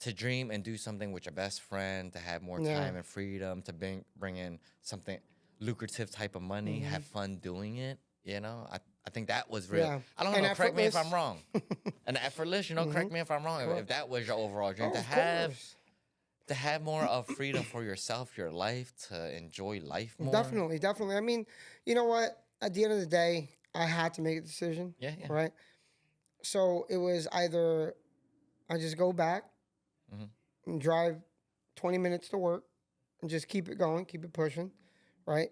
[SPEAKER 1] to dream and do something with your best friend, to have more time and freedom, to bring in something lucrative type of money, have fun doing it, I think that was real.
[SPEAKER 2] Yeah.
[SPEAKER 1] I don't know, correct me if I'm wrong. And effortless, correct me if I'm wrong. If that was your overall dream, to have more of freedom for yourself, your life, to enjoy life more.
[SPEAKER 2] Definitely. I mean, you know what? At the end of the day, I had to make a decision.
[SPEAKER 1] Yeah.
[SPEAKER 2] Right? So it was either I just go back and drive 20 minutes to work and just keep it going, keep it pushing, right?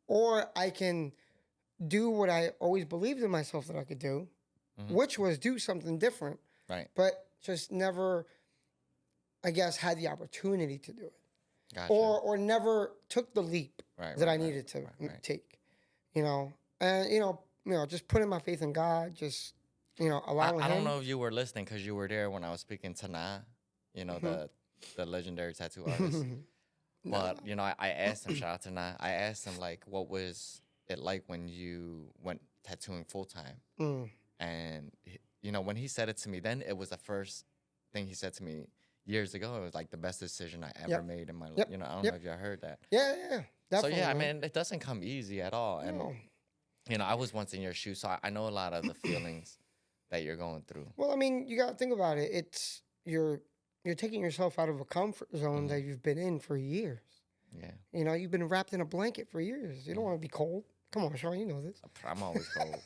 [SPEAKER 2] Or I can do what I always believed in myself that I could do, which was do something different.
[SPEAKER 1] Right.
[SPEAKER 2] But just never, I guess, had the opportunity to do it.
[SPEAKER 1] Gotcha.
[SPEAKER 2] Or never took the leap that I needed to take. And just putting my faith in God, just allowing
[SPEAKER 1] I
[SPEAKER 2] him.
[SPEAKER 1] don't know if you were listening because you were there when I was speaking to Na, the legendary tattoo artist. But I asked him, shout out to Na, I asked him, like, what was it like when you went tattooing full time? And when he said it to me, then it was the first thing he said to me years ago. It was like the best decision I ever made in my life. I don't know if you heard that.
[SPEAKER 2] Yeah, definitely.
[SPEAKER 1] So I mean, it doesn't come easy at all. And I was once in your shoes, so I know a lot of the feelings that you're going through.
[SPEAKER 2] Well, I mean, you got to think about it. It's you're taking yourself out of a comfort zone that you've been in for years.
[SPEAKER 1] Yeah.
[SPEAKER 2] You've been wrapped in a blanket for years. You don't want to be cold. Come on, Sean, you know this.
[SPEAKER 1] I'm always cold.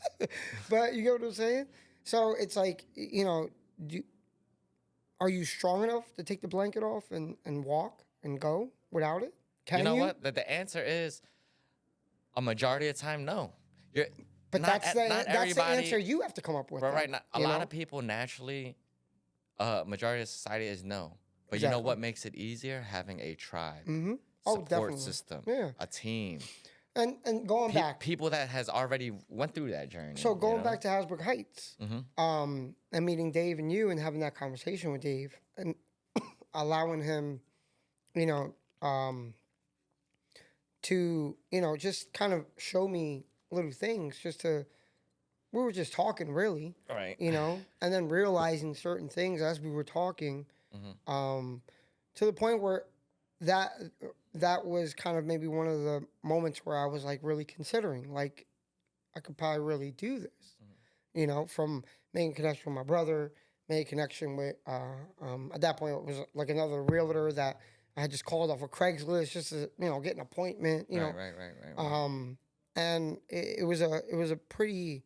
[SPEAKER 2] But you get what I'm saying? So it's like, are you strong enough to take the blanket off and walk and go without it? Can you?
[SPEAKER 1] What? The answer is a majority of the time, no.
[SPEAKER 2] But that's the answer you have to come up with.
[SPEAKER 1] Right. A lot of people naturally, majority of society is no. But you know what makes it easier? Having a tribe, support system, a team.
[SPEAKER 2] And going back.
[SPEAKER 1] People that has already went through that journey.
[SPEAKER 2] So going back to Hasbrook Heights, and meeting Dave and you and having that conversation with Dave and allowing him, to, just kind of show me little things we were just talking really,
[SPEAKER 1] Right.
[SPEAKER 2] you know, and then realizing certain things as we were talking, to the point where that was kind of maybe one of the moments where I was like really considering, like, I could probably really do this, you know, from making a connection with my brother, made a connection with, at that point it was like another realtor that I had just called off of Craigslist just to, you know, get an appointment, you know.
[SPEAKER 1] Right.
[SPEAKER 2] And it was a pretty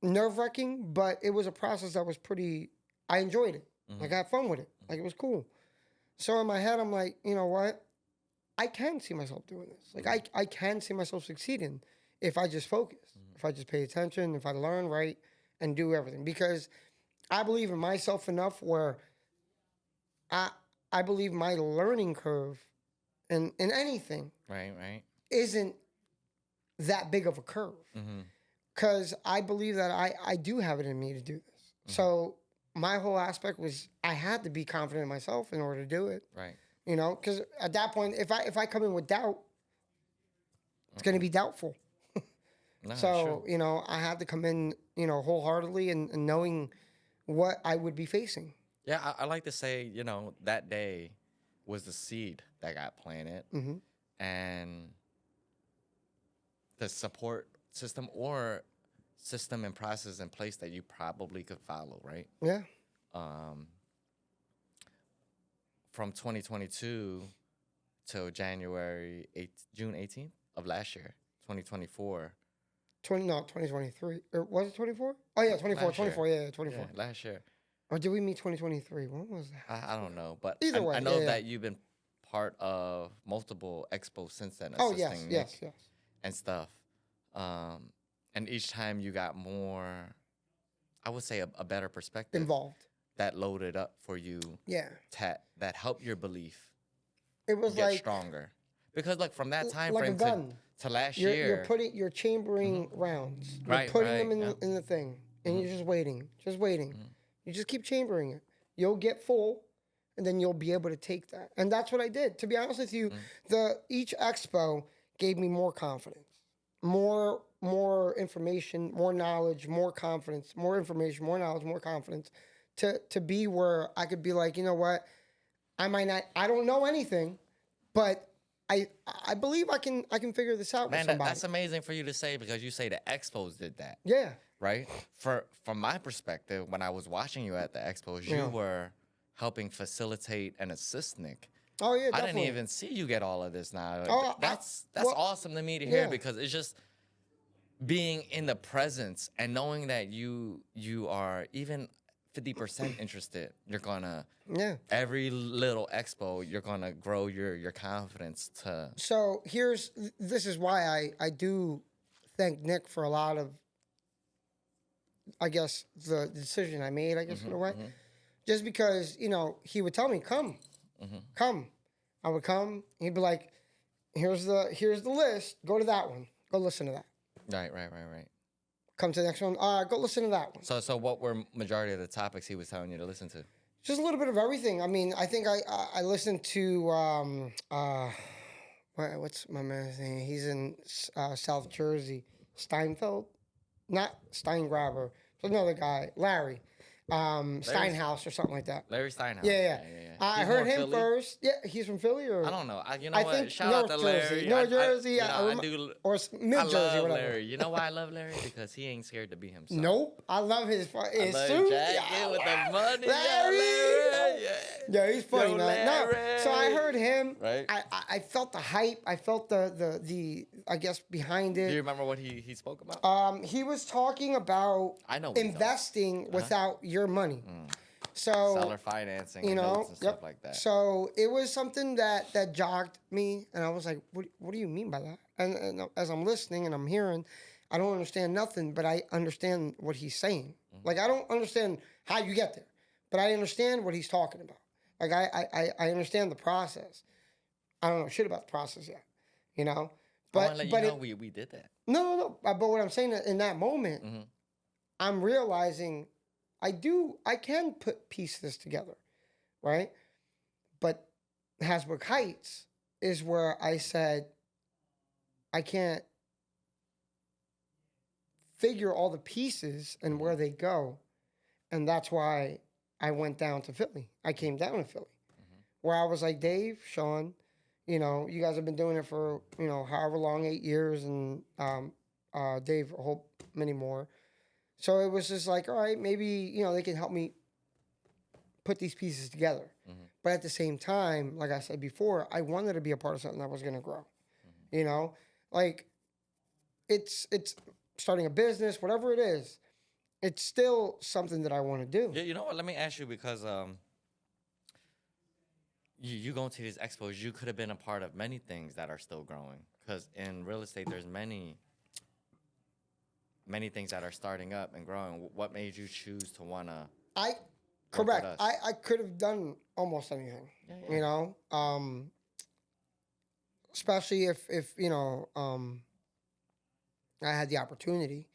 [SPEAKER 2] nerve-wracking, but it was a process that was pretty, I enjoyed it. Like, I had fun with it. Like, it was cool. So in my head, I'm like, you know what? I can see myself doing this. Like, I can see myself succeeding if I just focus, if I just pay attention, if I learn right and do everything. Because I believe in myself enough where I believe my learning curve in anything
[SPEAKER 1] Right.
[SPEAKER 2] isn't that big of a curve. Because I believe that I do have it in me to do this. So my whole aspect was I had to be confident in myself in order to do it.
[SPEAKER 1] Right.
[SPEAKER 2] You know, because at that point, if I come in with doubt, it's going to be doubtful.
[SPEAKER 1] No,
[SPEAKER 2] So, you know, I had to come in, you know, wholeheartedly and knowing what I would be facing.
[SPEAKER 1] Yeah, I like to say, you know, that day was the seed that got planted, and the support system or system and process in place that you probably could follow, right?
[SPEAKER 2] Yeah.
[SPEAKER 1] From 2022 till June 18th of last year, 2024.
[SPEAKER 2] 2023. Or was it 24? Oh, yeah, 24. 24, yeah, 24.
[SPEAKER 1] Yeah, last year.
[SPEAKER 2] Or did we meet 2023? When was that?
[SPEAKER 1] I don't know, but
[SPEAKER 2] Either way,
[SPEAKER 1] I know that you've been part of multiple expos since then, assisting Nick
[SPEAKER 2] yes.
[SPEAKER 1] and stuff. And each time you got more, I would say a better perspective.
[SPEAKER 2] Involved.
[SPEAKER 1] That loaded up for you.
[SPEAKER 2] Yeah.
[SPEAKER 1] That helped your belief.
[SPEAKER 2] It was
[SPEAKER 1] get
[SPEAKER 2] like
[SPEAKER 1] stronger. Because like from that time
[SPEAKER 2] like
[SPEAKER 1] frame
[SPEAKER 2] a gun.
[SPEAKER 1] to last year.
[SPEAKER 2] You're chambering rounds. You're
[SPEAKER 1] Right,
[SPEAKER 2] putting them in the thing. And you're just waiting. You just keep chambering it. You'll get full, and then you'll be able to take that. And that's what I did. To be honest with you, each expo gave me more confidence, more information, more knowledge, more confidence, more information, more knowledge, more confidence, to be where I could be like, you know what, I don't know anything, but I believe I can figure this out with somebody.
[SPEAKER 1] That's amazing for you to say, because you say the expos did that.
[SPEAKER 2] Yeah.
[SPEAKER 1] Right? From my perspective, when I was watching you at the expos, you were helping facilitate and assist Nick.
[SPEAKER 2] Oh yeah, definitely.
[SPEAKER 1] I didn't even see you get all of this now.
[SPEAKER 2] Oh,
[SPEAKER 1] that's awesome to me to hear, because it's just being in the presence and knowing that you are even 50% interested. You're gonna every little expo, you're gonna grow your confidence to.
[SPEAKER 2] So this is why I do thank Nick for a lot of, I guess, the decision I made, I guess, in a way. Just because, you know, he would tell me, come. I would come. He'd be like, here's the list. Go to that one. Go listen to that.
[SPEAKER 1] Right.
[SPEAKER 2] Come to the next one. Go listen to that one.
[SPEAKER 1] So what were majority of the topics he was telling you to listen to?
[SPEAKER 2] Just a little bit of everything. I mean, I think I listened to, what's my man's name? He's in South Jersey. Steinfeld? Not Steingraber. It's another guy. Larry. Steinhaus or something like that.
[SPEAKER 1] Larry Steinhaus.
[SPEAKER 2] Yeah. I heard him
[SPEAKER 1] Philly?
[SPEAKER 2] first. Yeah, he's from Philly, or
[SPEAKER 1] I don't know. You know
[SPEAKER 2] I
[SPEAKER 1] what?
[SPEAKER 2] think
[SPEAKER 1] Shout out to Larry.
[SPEAKER 2] Jersey. North Jersey.
[SPEAKER 1] I do.
[SPEAKER 2] Or mid
[SPEAKER 1] I
[SPEAKER 2] Jersey,
[SPEAKER 1] love
[SPEAKER 2] whatever.
[SPEAKER 1] Larry. You know why I love Larry? Because he ain't scared to be himself.
[SPEAKER 2] Nope. I love his
[SPEAKER 1] I love
[SPEAKER 2] suit.
[SPEAKER 1] jacket with the money.
[SPEAKER 2] Larry. Yeah, he's funny, man. No,
[SPEAKER 1] Larry.
[SPEAKER 2] so I heard him.
[SPEAKER 1] Right.
[SPEAKER 2] I felt the hype. I felt the I guess behind it.
[SPEAKER 1] Do you remember what he spoke about?
[SPEAKER 2] He was talking about investing without your money. So
[SPEAKER 1] Seller financing,
[SPEAKER 2] you know,
[SPEAKER 1] notes and stuff like that.
[SPEAKER 2] So it was something that jogged me, and I was like, what do you mean by that? And as I'm listening and I'm hearing, I don't understand nothing, but I understand what he's saying. Like, I don't understand how you get there, but I understand what he's talking about. Like, I understand the process. I don't know shit about the process yet, you know?
[SPEAKER 1] But I want to let you know we did that.
[SPEAKER 2] No. But what I'm saying in that moment, I'm realizing I can put pieces together, right? But Hasbrook Heights is where I said, I can't figure all the pieces and where they go. And that's why I went down to Philly. I came down to Philly, where I was like, Dave, Sean, you know, you guys have been doing it for, you know, however long, 8 years, and Dave, a whole many more. So it was just like, all right, maybe, you know, they can help me put these pieces together. But at the same time, like I said before, I wanted to be a part of something that was going to grow. You know, like it's starting a business, whatever it is, it's still something that I want to do.
[SPEAKER 1] Yeah, you know what? Let me ask you, because you going to these expos, you could have been a part of many things that are still growing. Because in real estate, there's many things that are starting up and growing. What made you choose to want to?
[SPEAKER 2] Correct. I could have done almost anything. You know, especially if you know, I had the opportunity.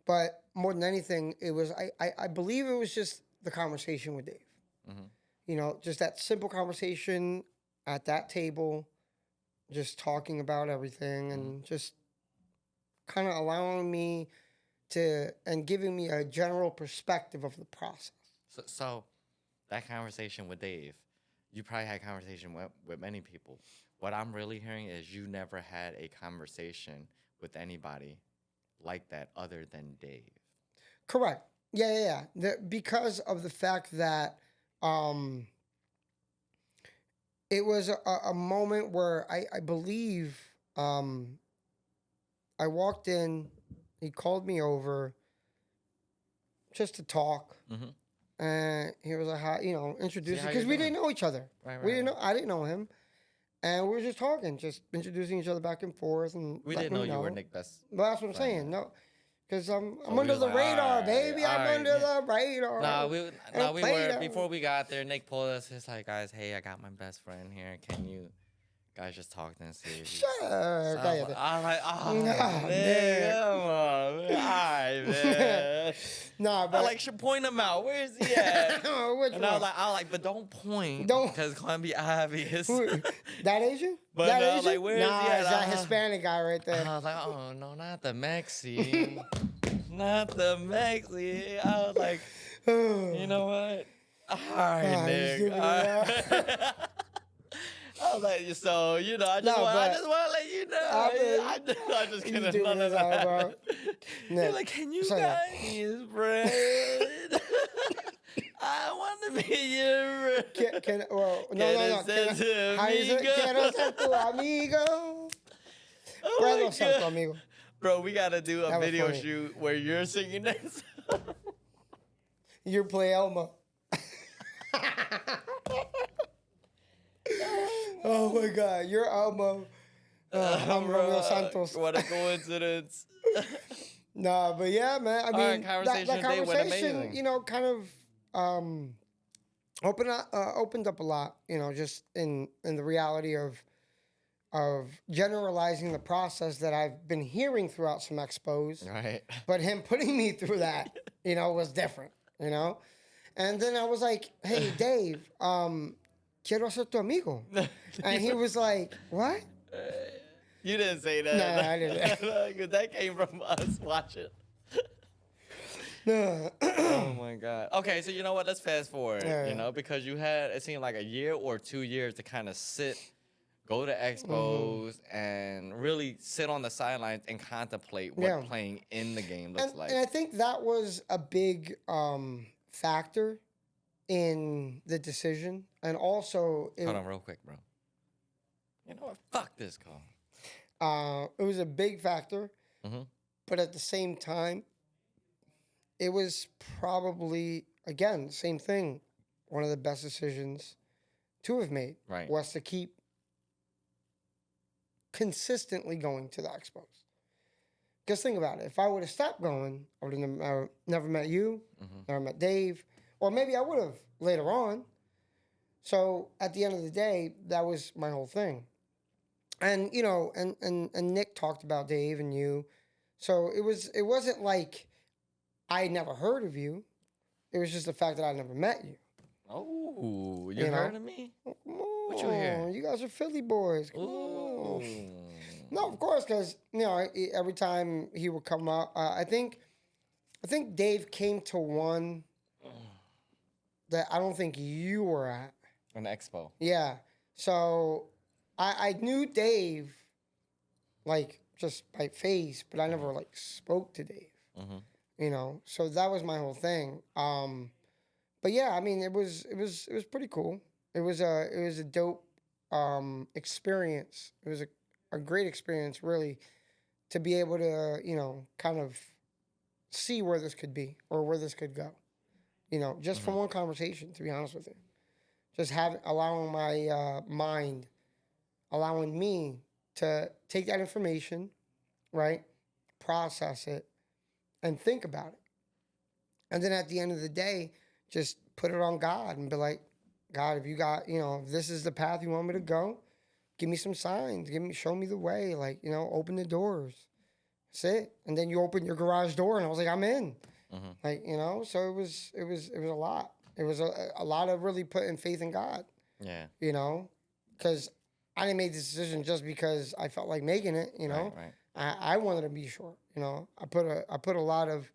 [SPEAKER 2] But more than anything, it was I believe it was just the conversation with Dave. You know, just that simple conversation at that table, just talking about everything and just kind of allowing me and giving me a general perspective of the process.
[SPEAKER 1] So that conversation with Dave, you probably had conversation with many people. What I'm really hearing is you never had a conversation with anybody like that other than Dave.
[SPEAKER 2] Correct. Yeah. Because of the fact that it was a moment where I believe I walked in, he called me over just to talk. And he was like, "Hi," you know, introducing, because we didn't know each other. We didn't know. I didn't know him, and we were just talking, just introducing each other back and forth. And
[SPEAKER 1] we didn't know you were Nick's best.
[SPEAKER 2] Well, that's what I'm saying. No, because I'm under the radar, baby. I'm under the radar.
[SPEAKER 1] We were before we got there. Nick pulled us. He's like, "Guys, hey, I got my best friend here. Can you guys just talk and see?"
[SPEAKER 2] Sure.
[SPEAKER 1] I'm like, oh, man, come on, man. All right, man.
[SPEAKER 2] Nah, but
[SPEAKER 1] I like should point him out. Where is he at?
[SPEAKER 2] Which
[SPEAKER 1] And
[SPEAKER 2] one?
[SPEAKER 1] I was like, but don't point. Because it's gonna be obvious.
[SPEAKER 2] That Asian?
[SPEAKER 1] But
[SPEAKER 2] that
[SPEAKER 1] no,
[SPEAKER 2] Asian?
[SPEAKER 1] like, where is he at?
[SPEAKER 2] It's that Hispanic guy right there.
[SPEAKER 1] I was like, oh no, not the Mexi. Not the Mexi. I was like, you know what? All right, Nick. I was like, so, you know, I just want to let you know. I just couldn't none of that. Bro. You're like, can you guys, friend? I want to be your friend.
[SPEAKER 2] No. How is it? Quiero ser tu amigo.
[SPEAKER 1] Oh
[SPEAKER 2] ser tu amigo.
[SPEAKER 1] Bro, we got to do a video shoot where you're singing that song.
[SPEAKER 2] You play Elmo. Oh my God, you're Elmo. I'm Romeo Santos.
[SPEAKER 1] What a coincidence.
[SPEAKER 2] Nah, but yeah, man. I mean, that
[SPEAKER 1] conversation,
[SPEAKER 2] you know, kind of opened up a lot. You know, just in the reality of generalizing the process that I've been hearing throughout some expos.
[SPEAKER 1] Right.
[SPEAKER 2] But him putting me through that, you know, was different. You know, and then I was like, "Hey, Dave, quiero ser tu amigo," and he was like, "What?"
[SPEAKER 1] You didn't say that.
[SPEAKER 2] No, I didn't.
[SPEAKER 1] That came from us watching.
[SPEAKER 2] No.
[SPEAKER 1] Oh my God. Okay, so you know what? Let's fast forward. You know, because you had, it seemed like a year or 2 years to kind of go to expos and really sit on the sidelines and contemplate what playing in the game looks like.
[SPEAKER 2] And I think that was a big factor in the decision. And also...
[SPEAKER 1] Hold on real quick, bro. You know what? Fuck this call.
[SPEAKER 2] It was a big factor. But at the same time, it was probably, again, same thing. One of the best decisions to have made was to keep consistently going to the expos. Because think about it. If I would have stopped going, I would have never met you, never met Dave, or maybe I would have later on. So at the end of the day, that was my whole thing. And, you know, and Nick talked about Dave and you. So it wasn't like I never heard of you. It was just the fact that I never met you.
[SPEAKER 1] Oh, you heard of me? What you hear?
[SPEAKER 2] You guys are Philly boys.
[SPEAKER 1] Ooh.
[SPEAKER 2] No, of course, because every time he would come up, I think Dave came to one that I don't think you were at.
[SPEAKER 1] An expo.
[SPEAKER 2] Yeah. So I knew Dave like just by face, but I never like spoke to Dave. So that was my whole thing. But yeah, I mean, it was pretty cool. It was a dope experience. It was a great experience, really, to be able to kind of see where this could be or where this could go. Just from one conversation, to be honest with you, just allowing my mind, allowing me to take that information, right, process it, and think about it. And then at the end of the day, just put it on God and be like, God, if you got, if this is the path you want me to go, give me some signs, show me the way, like, open the doors. That's it. And then you open your garage door and I was like, I'm in. Like, so it was a lot. It was a lot of really putting faith in God.
[SPEAKER 1] Yeah.
[SPEAKER 2] Because I didn't make this decision just because I felt like making it,
[SPEAKER 1] Right.
[SPEAKER 2] I wanted to be sure, I put a lot of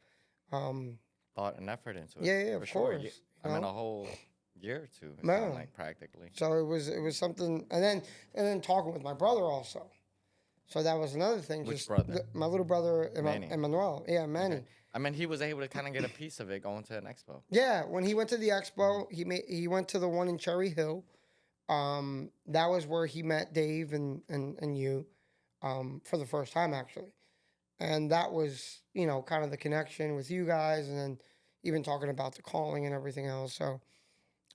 [SPEAKER 1] thought and effort into it.
[SPEAKER 2] Yeah, of course.
[SPEAKER 1] I mean, a whole year or two. It sounded like practically.
[SPEAKER 2] So it was something, and then talking with my brother also. So that was another thing.
[SPEAKER 1] Which brother?
[SPEAKER 2] My little brother, Emmanuel. Yeah, Manny.
[SPEAKER 1] Okay. I mean, he was able to kind of get a piece of it going to an expo.
[SPEAKER 2] Yeah, when he went to the expo, he went to the one in Cherry Hill. That was where he met Dave and you, for the first time actually, and that was kind of the connection with you guys, and then even talking about the calling and everything else. So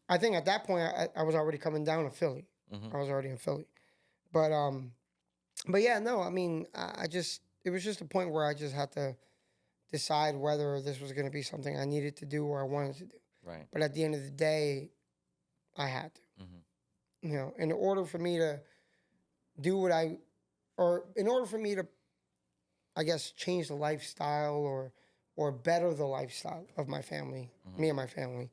[SPEAKER 2] I think at that point I was already coming down to Philly. I was already in Philly, but yeah, no, I mean it was just a point where I just had to decide whether this was going to be something I needed to do or I wanted to do.
[SPEAKER 1] Right.
[SPEAKER 2] But at the end of the day, I had to. In order for me to do in order for me to, I guess, change the lifestyle or better the lifestyle of my family, me and my family,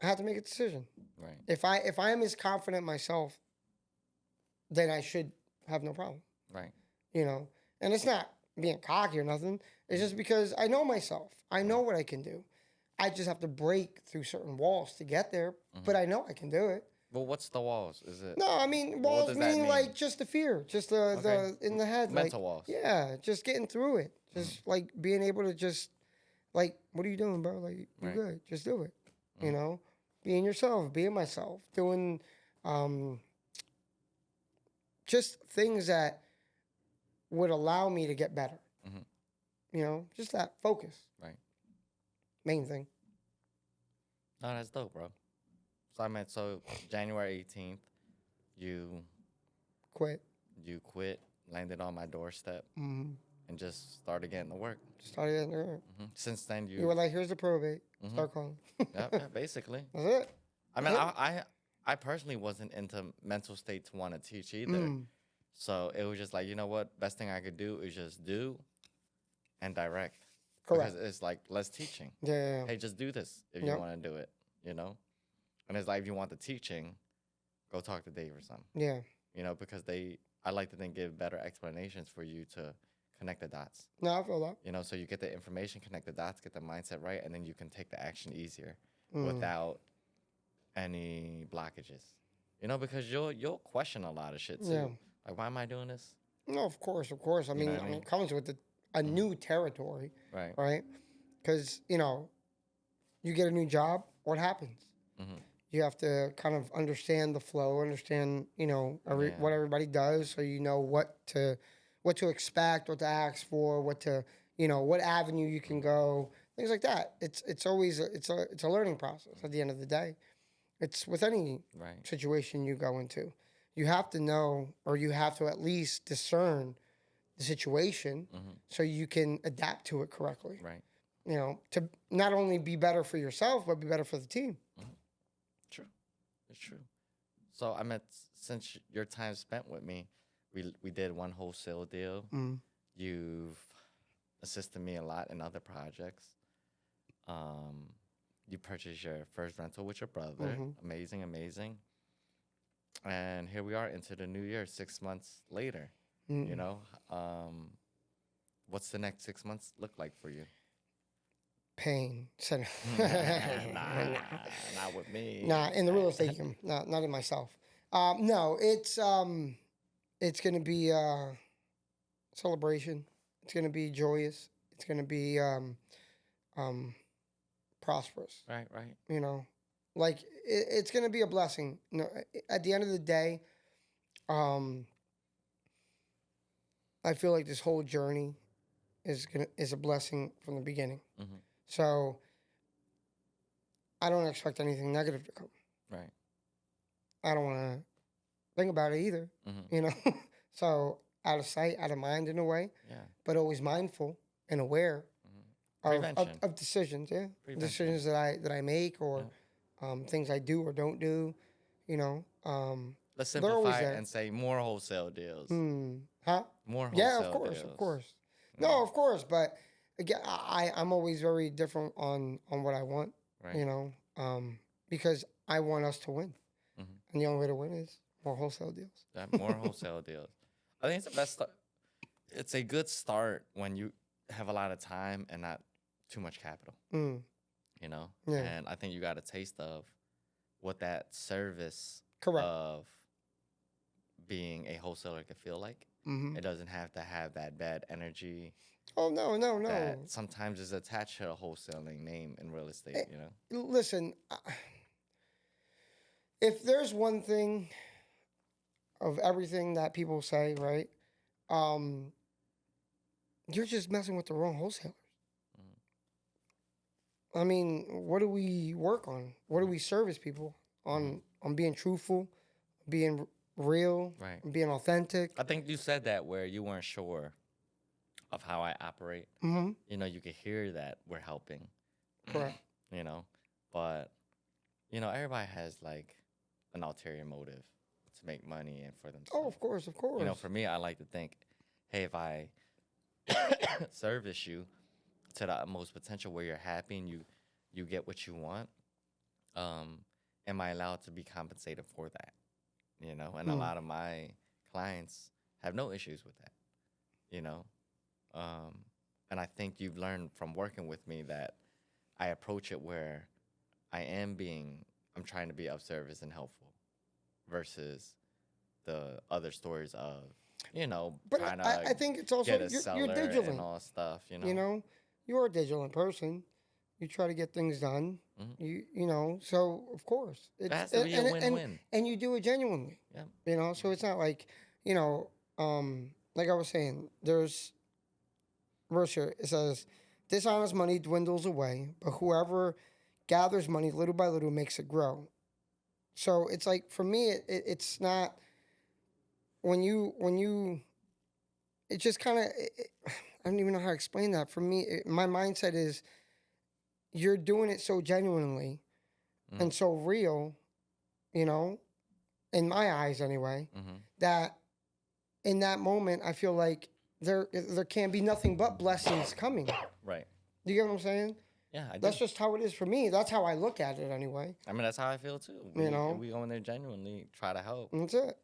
[SPEAKER 2] I had to make a decision.
[SPEAKER 1] Right.
[SPEAKER 2] If I am as confident myself, then I should have no problem.
[SPEAKER 1] Right.
[SPEAKER 2] And it's not being cocky or nothing. It's just because I know myself. I know what I can do. I just have to break through certain walls to get there, but I know I can do it.
[SPEAKER 1] Well, what's the walls? Is it?
[SPEAKER 2] No, I mean walls mean like just the fear, just the in the head,
[SPEAKER 1] mental
[SPEAKER 2] like,
[SPEAKER 1] walls.
[SPEAKER 2] Yeah, just getting through it, just like being able to just like, what are you doing, bro? Like you're good, just do it. Being yourself, being myself, doing just things that would allow me to get better. Just that focus.
[SPEAKER 1] Right.
[SPEAKER 2] Main thing.
[SPEAKER 1] No, that's dope, bro. So January 18th, you
[SPEAKER 2] quit,
[SPEAKER 1] landed on my doorstep, and just started getting to work. Since then, you
[SPEAKER 2] were like, here's the probate. Start calling.
[SPEAKER 1] yeah, basically.
[SPEAKER 2] That's it.
[SPEAKER 1] I mean, I personally wasn't into mental state to want to teach either. So it was just like, you know what? Best thing I could do is just do and direct.
[SPEAKER 2] Correct.
[SPEAKER 1] Because it's like less teaching.
[SPEAKER 2] Yeah.
[SPEAKER 1] Hey, just do this if you want to do it, And it's like, if you want the teaching, go talk to Dave or something.
[SPEAKER 2] Yeah.
[SPEAKER 1] Because I like to then give better explanations for you to connect the dots.
[SPEAKER 2] No, I feel that.
[SPEAKER 1] So you get the information, connect the dots, get the mindset right, and then you can take the action easier without any blockages. Because you'll question a lot of shit too.
[SPEAKER 2] Yeah.
[SPEAKER 1] Like, why am I doing this?
[SPEAKER 2] No, of course. I mean, it comes with a new territory. Right? Because, you get a new job, what happens? You have to kind of understand the flow, understand, what everybody does, so you know what to expect, what to ask for, what avenue you can go, things like that. It's always a learning process at the end of the day. It's with any situation you go into. You have to know, or you have to at least discern the situation so you can adapt to it correctly.
[SPEAKER 1] Right.
[SPEAKER 2] To not only be better for yourself, but be better for the team.
[SPEAKER 1] True. It's true. So, since your time spent with me, we did one wholesale deal. You've assisted me a lot in other projects. You purchased your first rental with your brother. Amazing. And here we are into the new year, 6 months later. You know, what's the next 6 months look like for you?
[SPEAKER 2] Pain. So,
[SPEAKER 1] Not with me.
[SPEAKER 2] Nah, in the real estate game. Not in myself. No, it's gonna be celebration. It's gonna be joyous. It's gonna be prosperous.
[SPEAKER 1] Right.
[SPEAKER 2] You know, like it's gonna be a blessing. You know, at the end of the day, I feel like this whole journey is a blessing from the beginning.
[SPEAKER 1] Mm-hmm.
[SPEAKER 2] So I don't expect anything negative to come.
[SPEAKER 1] Right.
[SPEAKER 2] I don't want to think about it either.
[SPEAKER 1] Mm-hmm.
[SPEAKER 2] You know, so out of sight, out of mind in a way.
[SPEAKER 1] Yeah.
[SPEAKER 2] But always mindful and aware of decisions. Yeah. Prevention. Decisions that I make or things I do or don't do. You know.
[SPEAKER 1] Let's simplify it and say more wholesale deals.
[SPEAKER 2] Huh?
[SPEAKER 1] More wholesale
[SPEAKER 2] deals.
[SPEAKER 1] Of
[SPEAKER 2] course. No, of course. But again, I'm always very different on what I want. Right. You know, because I want us to win. Mm-hmm. And the only way to win is more wholesale deals.
[SPEAKER 1] More wholesale deals. I think it's the best. It's a good start when you have a lot of time and not too much capital. You know? Yeah. And I think you got a taste of what that service of being a wholesaler could feel like. Mm-hmm. It doesn't have to have that bad energy.
[SPEAKER 2] Oh, no.
[SPEAKER 1] That sometimes is attached to a wholesaling name in real estate, you know?
[SPEAKER 2] Listen, if there's one thing of everything that people say, right, you're just messing with the wrong wholesalers. Mm-hmm. I mean, what do we work on? What do we service people on being truthful, being real, right, being authentic?
[SPEAKER 1] I think you said that where you weren't sure of how I operate. Mm-hmm. You know, you could hear that we're helping.
[SPEAKER 2] Correct.
[SPEAKER 1] You know, but, you know, everybody has like an ulterior motive to make money and for themselves.
[SPEAKER 2] Oh, of course.
[SPEAKER 1] You know, for me, I like to think, hey, if I service you to the utmost potential where you're happy and you get what you want, am I allowed to be compensated for that? You know, and a lot of my clients have no issues with that, you know. And I think you've learned from working with me that I approach it where I'm trying to be of service and helpful versus the other stories of, you know,
[SPEAKER 2] but trying to I think it's also you're digital
[SPEAKER 1] and all stuff, you know.
[SPEAKER 2] You know, you're a digital person. You try to get things done. Mm-hmm. You know, so of course
[SPEAKER 1] it has to be a win-win.
[SPEAKER 2] And you do it genuinely. Yeah. You know, so it's not like, you know, like I was saying, there's verse here. It says, "Dishonest money dwindles away, but whoever gathers money little by little makes it grow." So it's like, for me, it's not when you it just kind of, I don't even know how to explain that. For me, my mindset is you're doing it so genuinely and so real, you know, in my eyes anyway, that in that moment I feel like there can be nothing but blessings coming.
[SPEAKER 1] Right.
[SPEAKER 2] Do you get what I'm saying?
[SPEAKER 1] Yeah, I do.
[SPEAKER 2] That's just how it is for me. That's how I look at it anyway.
[SPEAKER 1] I mean, that's how I feel too.
[SPEAKER 2] You know,
[SPEAKER 1] we go in there genuinely, try to help.
[SPEAKER 2] That's it.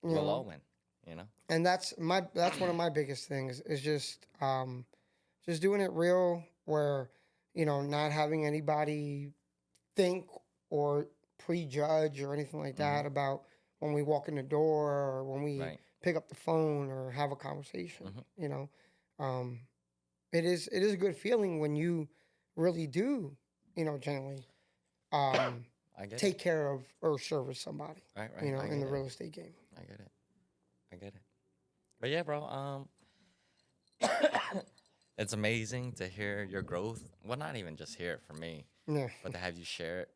[SPEAKER 1] We'll all win. You know.
[SPEAKER 2] And that's one of my biggest things is just doing it real, where, you know, not having anybody think or prejudge or anything like that about when we walk in the door or when we pick up the phone or have a conversation. You know, it is a good feeling when you really do, you know, genuinely take care of or service somebody. Right. You know, in the real estate game.
[SPEAKER 1] I get it. But yeah, bro, it's amazing to hear your growth. Well, not even just hear it from me, but to have you share it.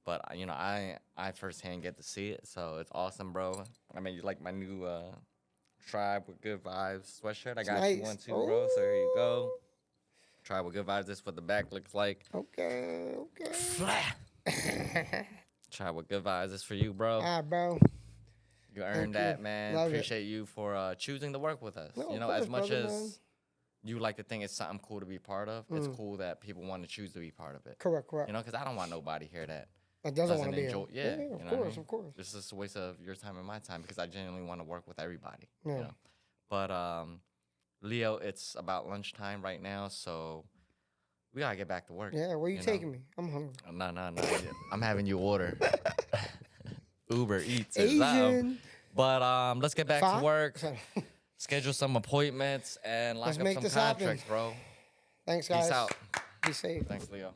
[SPEAKER 1] But, you know, I firsthand get to see it, so it's awesome, bro. I mean, you like my new Tribe with Good Vibes sweatshirt. I got you one too, bro, so here you go. Tribe with Good Vibes, this is what the back looks like.
[SPEAKER 2] Okay.
[SPEAKER 1] Flat. Tribe with Good Vibes, this for you, bro.
[SPEAKER 2] Bro.
[SPEAKER 1] You earned that, man. Appreciate you for choosing to work with us. No, you know, as much as you like to think it's something cool to be part of, it's cool that people want to choose to be part of it.
[SPEAKER 2] Correct.
[SPEAKER 1] You know, because I don't want nobody here that
[SPEAKER 2] doesn't want to be
[SPEAKER 1] enjoy.
[SPEAKER 2] Yeah, of course.
[SPEAKER 1] This is a waste of your time and my time because I genuinely want to work with everybody.
[SPEAKER 2] Yeah.
[SPEAKER 1] You know? But Leo, it's about lunchtime right now, so we gotta get back to work.
[SPEAKER 2] Yeah, where you taking me? I'm hungry.
[SPEAKER 1] No. I'm having you order. Uber Eats.
[SPEAKER 2] Asian.
[SPEAKER 1] But let's get back to work. Schedule some appointments and lock up some contracts, bro.
[SPEAKER 2] Thanks, guys.
[SPEAKER 1] Peace out.
[SPEAKER 2] Be safe.
[SPEAKER 1] Thanks, Leo.